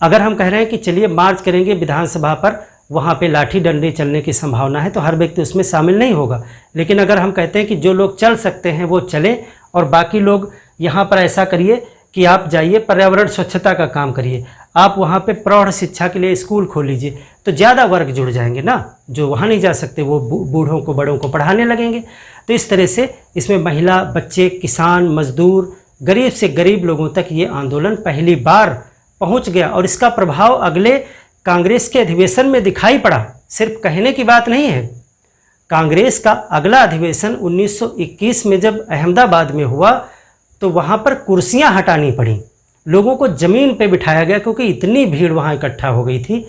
अगर हम कह रहे हैं कि चलिए मार्च करेंगे विधानसभा पर, वहाँ पे लाठी डंडे चलने की संभावना है, तो हर व्यक्ति उसमें शामिल नहीं होगा। लेकिन अगर हम कहते हैं कि जो लोग चल सकते हैं वो चलें और बाकी लोग यहाँ पर ऐसा करिए कि आप जाइए पर्यावरण स्वच्छता का काम करिए, आप वहाँ पे प्रौढ़ शिक्षा के लिए स्कूल खोल लीजिए, तो ज़्यादा वर्ग जुड़ जाएंगे ना, जो वहाँ नहीं जा सकते वो बूढ़ों को, बड़ों को पढ़ाने लगेंगे। तो इस तरह से इसमें महिला, बच्चे, किसान, मजदूर, गरीब से गरीब लोगों तक ये आंदोलन पहली बार पहुँच गया और इसका प्रभाव अगले कांग्रेस के अधिवेशन में दिखाई पड़ा। सिर्फ कहने की बात नहीं है। कांग्रेस का अगला अधिवेशन 1921 में जब अहमदाबाद में हुआ तो वहाँ पर कुर्सियाँ हटानी पड़ी, लोगों को ज़मीन पे बिठाया गया क्योंकि इतनी भीड़ वहाँ इकट्ठा हो गई थी।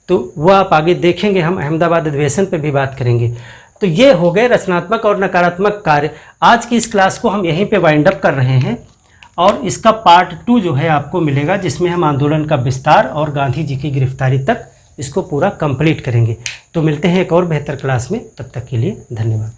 तो वो आप आगे देखेंगे, हम अहमदाबाद अधिवेशन पे भी बात करेंगे। तो ये हो गए रचनात्मक और नकारात्मक कार्य। आज की इस क्लास को हम यहीं पे वाइंड अप कर रहे हैं और इसका पार्ट 2 जो है आपको मिलेगा, जिसमें हम आंदोलन का विस्तार और गांधी जी की गिरफ्तारी तक इसको पूरा कंप्लीट करेंगे। तो मिलते हैं एक और बेहतर क्लास में, तब तक के लिए धन्यवाद।